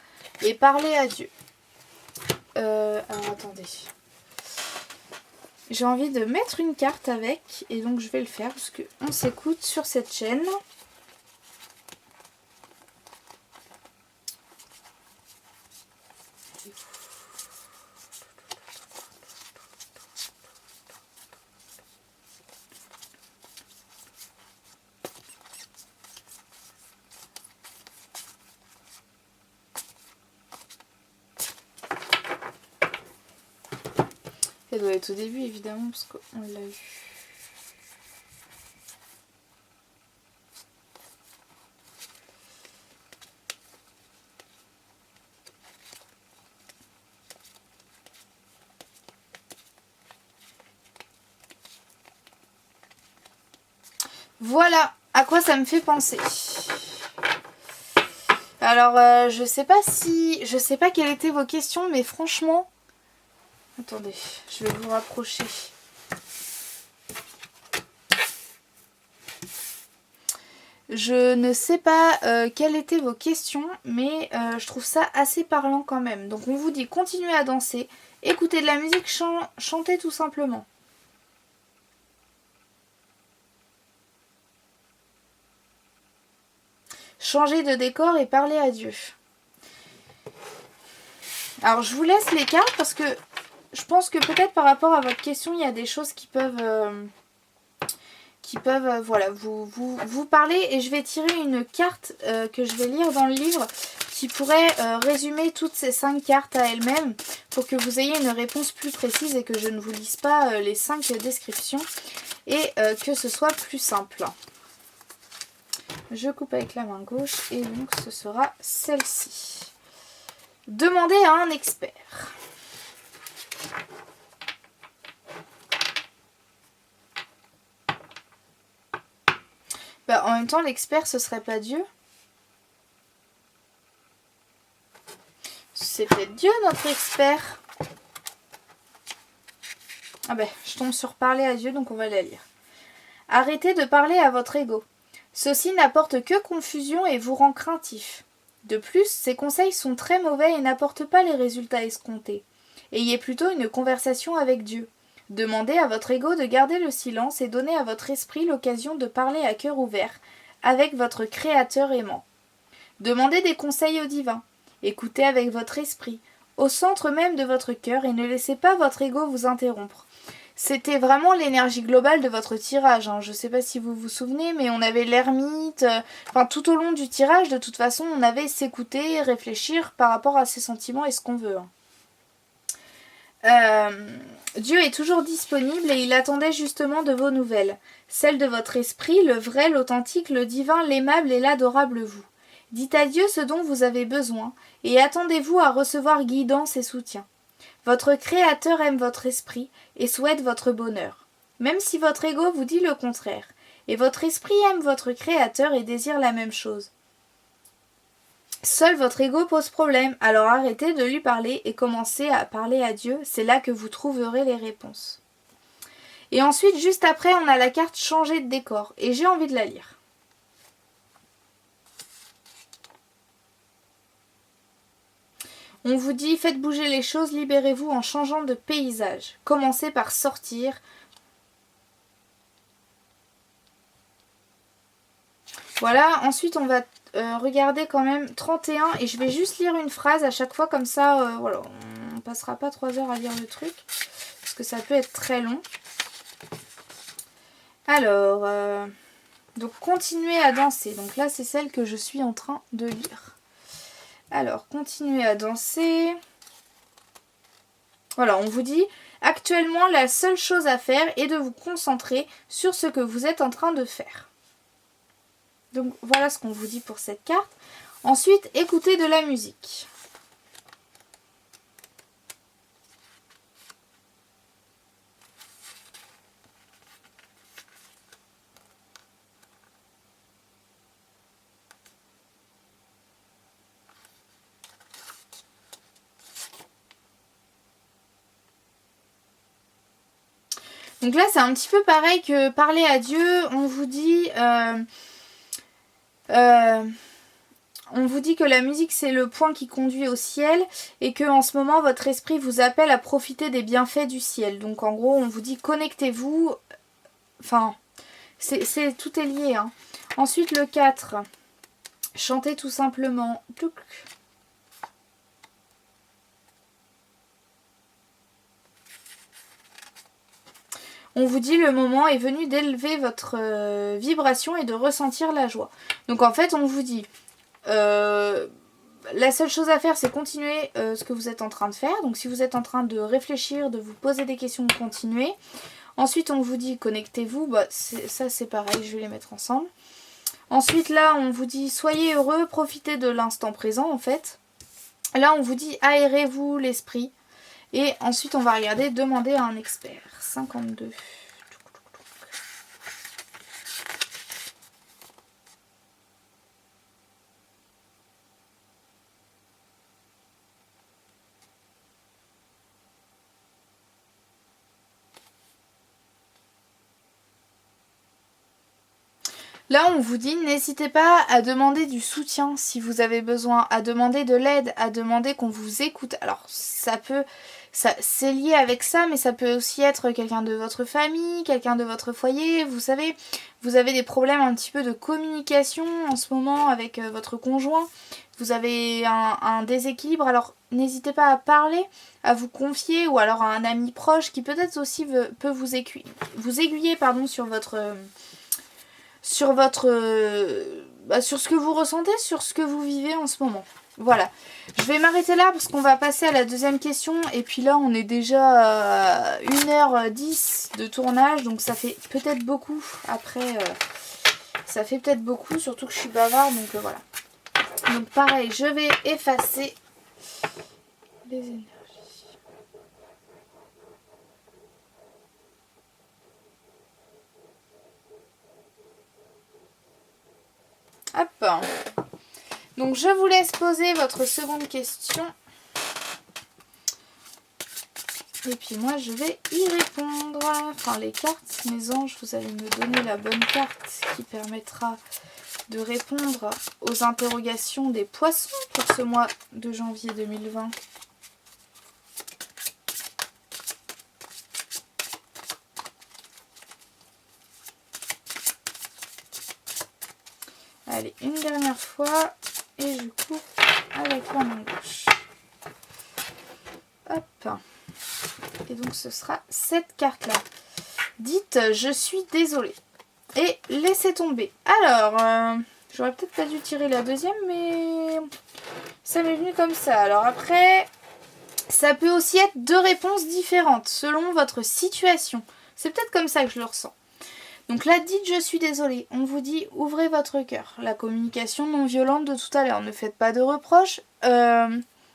et parler à Dieu. Alors attendez. J'ai envie de mettre une carte avec et donc je vais le faire parce qu'on s'écoute sur cette chaîne. Elle doit être au début évidemment parce qu'on l'a eu. Voilà à quoi ça me fait penser. Alors je sais pas quelles étaient vos questions, mais franchement, attendez, je vais vous rapprocher. Je ne sais pas quelles étaient vos questions, mais je trouve ça assez parlant quand même. Donc on vous dit continuez à danser, écoutez de la musique, chantez tout simplement. Changez de décor et parlez à Dieu. Alors je vous laisse les cartes parce que je pense que peut-être par rapport à votre question, il y a des choses qui peuvent... voilà, vous parler. Et je vais tirer une carte que je vais lire dans le livre qui pourrait résumer toutes ces 5 cartes à elles-mêmes pour que vous ayez une réponse plus précise et que je ne vous lise pas les 5 descriptions et que ce soit plus simple. Je coupe avec la main gauche et donc ce sera celle-ci. Demandez à un expert. Bah, en même temps, l'expert, ce serait pas Dieu. C'est peut-être Dieu, notre expert. Ah ben, je tombe sur parler à Dieu, donc on va la lire. Arrêtez de parler à votre ego. Ceci n'apporte que confusion et vous rend craintif. De plus, ces conseils sont très mauvais et n'apportent pas les résultats escomptés. Ayez plutôt une conversation avec Dieu. Demandez à votre ego de garder le silence et donnez à votre esprit l'occasion de parler à cœur ouvert avec votre Créateur aimant. Demandez des conseils au divin. Écoutez avec votre esprit, au centre même de votre cœur et ne laissez pas votre ego vous interrompre. C'était vraiment l'énergie globale de votre tirage. Hein. Je ne sais pas si vous vous souvenez, mais on avait l'ermite. Enfin, tout au long du tirage, de toute façon, on avait s'écouter, réfléchir par rapport à ses sentiments et ce qu'on veut. Dieu est toujours disponible et il attendait justement de vos nouvelles. Celles de votre esprit, le vrai, l'authentique, le divin, l'aimable et l'adorable vous. Dites à Dieu ce dont vous avez besoin et attendez-vous à recevoir guidance et soutien. Votre Créateur aime votre esprit et souhaite votre bonheur, même si votre ego vous dit le contraire, et votre esprit aime votre Créateur et désire la même chose. Seul votre ego pose problème, alors arrêtez de lui parler et commencez à parler à Dieu, c'est là que vous trouverez les réponses. Et ensuite, juste après, on a la carte changer de décor, et j'ai envie de la lire. On vous dit, faites bouger les choses, libérez-vous en changeant de paysage. Commencez par sortir. Voilà, ensuite on va regarder quand même 31 et je vais juste lire une phrase à chaque fois comme ça, voilà, on passera pas 3 heures à lire le truc parce que ça peut être très long. Alors, donc continuez à danser, donc là c'est celle que je suis en train de lire. Alors, continuez à danser. Voilà, on vous dit, actuellement la seule chose à faire est de vous concentrer sur ce que vous êtes en train de faire. Donc voilà ce qu'on vous dit pour cette carte. Ensuite, écoutez de la musique. Donc là, c'est un petit peu pareil que parler à Dieu. On vous dit... on vous dit que la musique c'est le point qui conduit au ciel et que en ce moment votre esprit vous appelle à profiter des bienfaits du ciel. Donc en gros on vous dit connectez-vous, enfin tout est lié. Hein. Ensuite le 4, chantez tout simplement. On vous dit le moment est venu d'élever votre vibration et de ressentir la joie. Donc en fait on vous dit... la seule chose à faire c'est continuer ce que vous êtes en train de faire. Donc si vous êtes en train de réfléchir, de vous poser des questions, continuez. Ensuite on vous dit connectez-vous, bah, ça c'est pareil, je vais les mettre ensemble. Ensuite là on vous dit soyez heureux, profitez de l'instant présent en fait. Là on vous dit aérez-vous l'esprit. Et ensuite on va regarder demander à un expert. 52. Là, on vous dit, n'hésitez pas à demander du soutien si vous avez besoin, à demander de l'aide, à demander qu'on vous écoute. Alors, c'est lié avec ça, mais ça peut aussi être quelqu'un de votre famille, quelqu'un de votre foyer. Vous savez, vous avez des problèmes un petit peu de communication en ce moment avec votre conjoint. Vous avez un déséquilibre, alors n'hésitez pas à parler, à vous confier, ou alors à un ami proche qui peut-être aussi peut vous aiguiller sur ce que vous ressentez, sur ce que vous vivez en ce moment. Voilà. Je vais m'arrêter là parce qu'on va passer à la deuxième question. Et puis là, on est déjà à 1h10 de tournage. Donc ça fait peut-être beaucoup. Après, ça fait peut-être beaucoup. Surtout que je suis bavarde. Donc voilà. Donc pareil, je vais effacer les énergies. Hop. Donc je vous laisse poser votre seconde question. Et puis moi je vais y répondre. Enfin les cartes, mes anges, vous allez me donner la bonne carte qui permettra de répondre aux interrogations des poissons pour ce mois de janvier 2020. Allez, une dernière fois et je coupe avec la main gauche. Hop. Et donc ce sera cette carte-là. Dites, je suis désolée. Et laissez tomber. Alors, j'aurais peut-être pas dû tirer la deuxième, mais ça m'est venu comme ça. Alors après, ça peut aussi être deux réponses différentes selon votre situation. C'est peut-être comme ça que je le ressens. Donc là, dites je suis désolée. On vous dit ouvrez votre cœur. La communication non violente de tout à l'heure. Ne faites pas de reproches.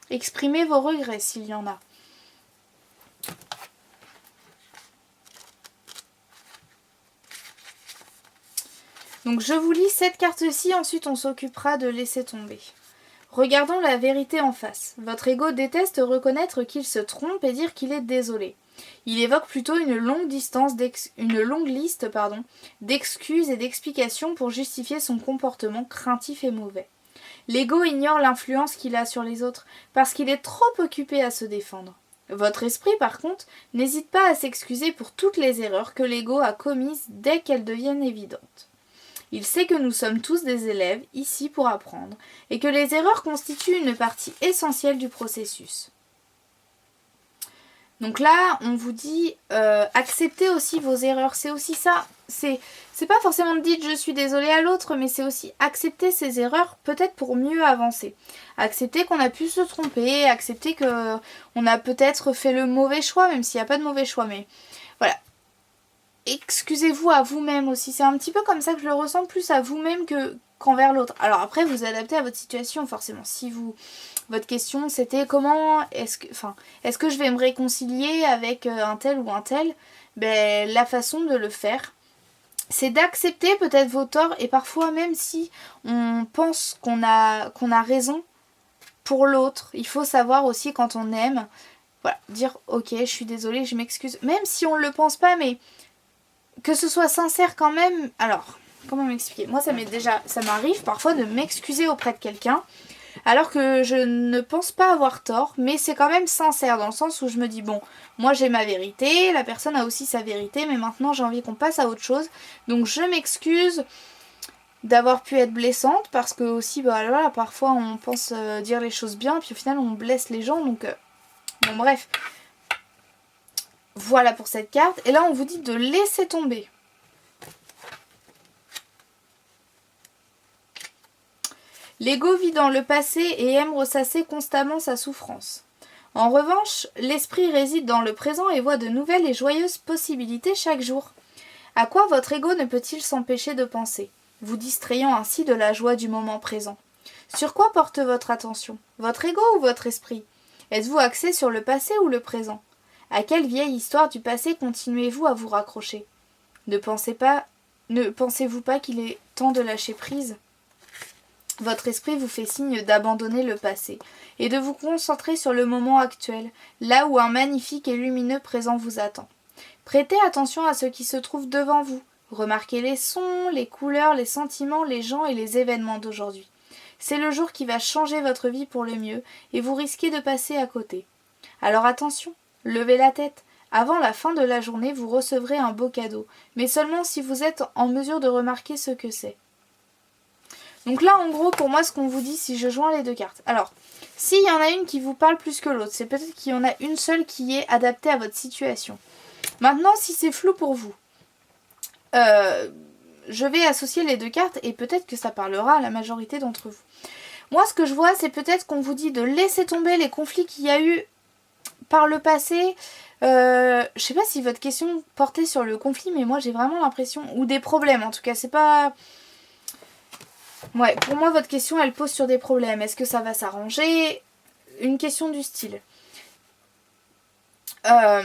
Exprimez vos regrets s'il y en a. Donc je vous lis cette carte-ci. Ensuite on s'occupera de laisser tomber. Regardons la vérité en face. Votre ego déteste reconnaître qu'il se trompe et dire qu'il est désolé. Il évoque plutôt une longue liste d'excuses et d'explications pour justifier son comportement craintif et mauvais. L'ego ignore l'influence qu'il a sur les autres parce qu'il est trop occupé à se défendre. Votre esprit, par contre, n'hésite pas à s'excuser pour toutes les erreurs que l'ego a commises dès qu'elles deviennent évidentes. Il sait que nous sommes tous des élèves ici pour apprendre et que les erreurs constituent une partie essentielle du processus. Donc là, on vous dit acceptez aussi vos erreurs. C'est aussi ça. C'est pas forcément de dire je suis désolée à l'autre, mais c'est aussi accepter ses erreurs peut-être pour mieux avancer. Accepter qu'on a pu se tromper, accepter qu'on a peut-être fait le mauvais choix, même s'il n'y a pas de mauvais choix. Mais voilà. Excusez-vous à vous-même aussi. C'est un petit peu comme ça que je le ressens, plus à vous-même qu'envers l'autre. Alors après, vous adaptez à votre situation forcément. Si votre question c'était comment est-ce que je vais me réconcilier avec un tel ou un tel, ben, la façon de le faire, c'est d'accepter peut-être vos torts et parfois même si on pense qu'on a raison pour l'autre, il faut savoir aussi quand on aime Voilà, dire ok, je suis désolée, je m'excuse. Même si on ne le pense pas, mais que ce soit sincère quand même. Alors, comment m'expliquer? Moi, ça m'arrive parfois de m'excuser auprès de quelqu'un, alors que je ne pense pas avoir tort, mais c'est quand même sincère, dans le sens où je me dis, bon, moi j'ai ma vérité, la personne a aussi sa vérité, mais maintenant j'ai envie qu'on passe à autre chose. Donc je m'excuse d'avoir pu être blessante, parce que aussi, bah voilà, parfois on pense dire les choses bien, puis au final on blesse les gens, donc bon bref. Voilà pour cette carte. Et là on vous dit de laisser tomber. L'ego vit dans le passé et aime ressasser constamment sa souffrance. En revanche, l'esprit réside dans le présent et voit de nouvelles et joyeuses possibilités chaque jour. À quoi votre ego ne peut-il s'empêcher de penser, vous distrayant ainsi de la joie du moment présent? Sur quoi porte votre attention? Votre ego ou votre esprit? Êtes-vous axé sur le passé ou le présent? À quelle vieille histoire du passé continuez-vous à vous raccrocher? Ne pensez-vous pas qu'il est temps de lâcher prise? Votre esprit vous fait signe d'abandonner le passé et de vous concentrer sur le moment actuel, là où un magnifique et lumineux présent vous attend. Prêtez attention à ce qui se trouve devant vous. Remarquez les sons, les couleurs, les sentiments, les gens et les événements d'aujourd'hui. C'est le jour qui va changer votre vie pour le mieux et vous risquez de passer à côté. Alors attention, levez la tête. Avant la fin de la journée, vous recevrez un beau cadeau, mais seulement si vous êtes en mesure de remarquer ce que c'est. Donc là, en gros, pour moi, ce qu'on vous dit, si je joins les deux cartes. Alors, s'il y en a une qui vous parle plus que l'autre, c'est peut-être qu'il y en a une seule qui est adaptée à votre situation. Maintenant, si c'est flou pour vous, je vais associer les deux cartes et peut-être que ça parlera à la majorité d'entre vous. Moi, ce que je vois, c'est peut-être qu'on vous dit de laisser tomber les conflits qu'il y a eu par le passé. Je sais pas si votre question portait sur le conflit, mais moi, j'ai vraiment l'impression... Ou des problèmes, en tout cas, c'est pas... Ouais, pour moi, votre question, elle pose sur des problèmes. Est-ce que ça va s'arranger? Une question du style. Là,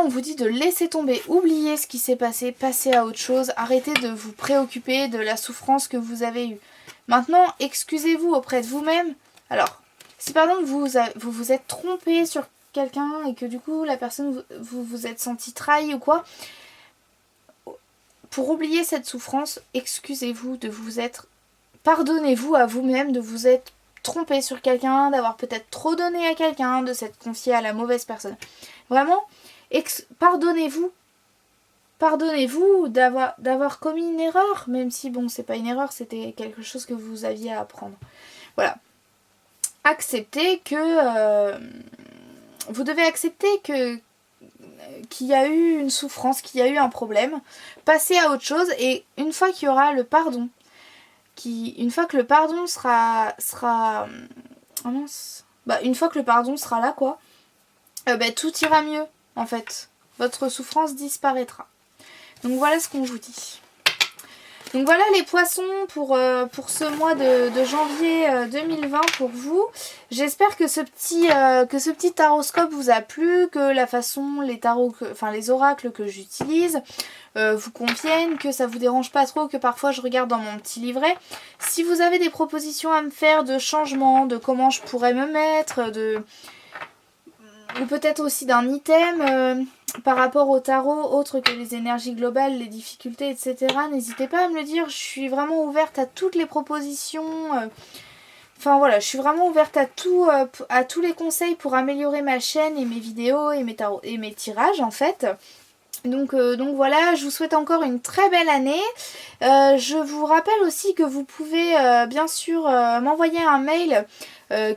on vous dit de laisser tomber, oublier ce qui s'est passé, passer à autre chose, arrêtez de vous préoccuper de la souffrance que vous avez eue. Maintenant, excusez-vous auprès de vous-même. Alors, si par exemple vous vous êtes trompé sur quelqu'un et que du coup la personne vous êtes senti trahi ou quoi, pour oublier cette souffrance, excusez-vous de vous être... Pardonnez-vous à vous-même de vous être trompé sur quelqu'un, d'avoir peut-être trop donné à quelqu'un, de s'être confié à la mauvaise personne. Vraiment, pardonnez-vous. Pardonnez-vous d'avoir commis une erreur, même si bon, c'est pas une erreur, c'était quelque chose que vous aviez à apprendre. Voilà. Acceptez que... vous devez accepter qu'il y a eu une souffrance, qu'il y a eu un problème, passer à autre chose, et une fois qu'il y aura le pardon, une fois que le pardon sera oh mince, une fois que le pardon sera là, quoi, tout ira mieux, en fait. Votre souffrance disparaîtra. Donc voilà ce qu'on vous dit. Donc voilà les poissons pour ce mois de janvier 2020 pour vous. J'espère que ce petit taroscope vous a plu, que la façon, les oracles que j'utilise vous conviennent, que ça vous dérange pas trop, que parfois je regarde dans mon petit livret. Si vous avez des propositions à me faire de changement, de comment je pourrais me mettre, ou peut-être aussi d'un item par rapport au tarot, autre que les énergies globales, les difficultés, etc. N'hésitez pas à me le dire, je suis vraiment ouverte à toutes les propositions. Enfin voilà, je suis vraiment ouverte à tous les conseils pour améliorer ma chaîne et mes vidéos et mes tarots et mes tirages en fait. Donc voilà, je vous souhaite encore une très belle année. Je vous rappelle aussi que vous pouvez bien sûr m'envoyer un mail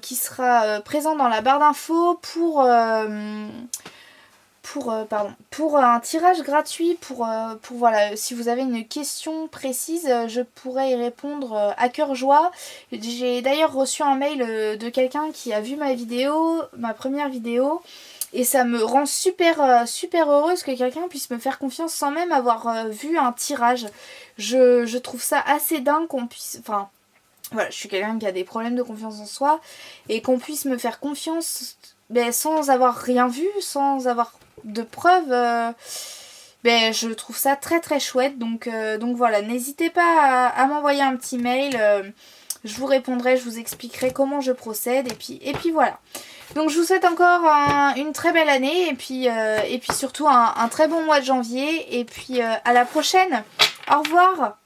qui sera présent dans la barre d'infos pour un tirage gratuit pour voilà, si vous avez une question précise, je pourrais y répondre à cœur joie. J'ai d'ailleurs reçu un mail de quelqu'un qui a vu ma première vidéo. Et ça me rend super heureuse que quelqu'un puisse me faire confiance sans même avoir vu un tirage. Je trouve ça assez dingue qu'on puisse... Enfin, voilà, je suis quelqu'un qui a des problèmes de confiance en soi. Et qu'on puisse me faire confiance sans avoir rien vu, sans avoir de preuves. Je trouve ça très très chouette. Donc voilà, n'hésitez pas à m'envoyer un petit mail. je vous répondrai, je vous expliquerai comment je procède et puis voilà. Donc je vous souhaite encore une très belle année et puis surtout un très bon mois de janvier et puis à la prochaine. Au revoir.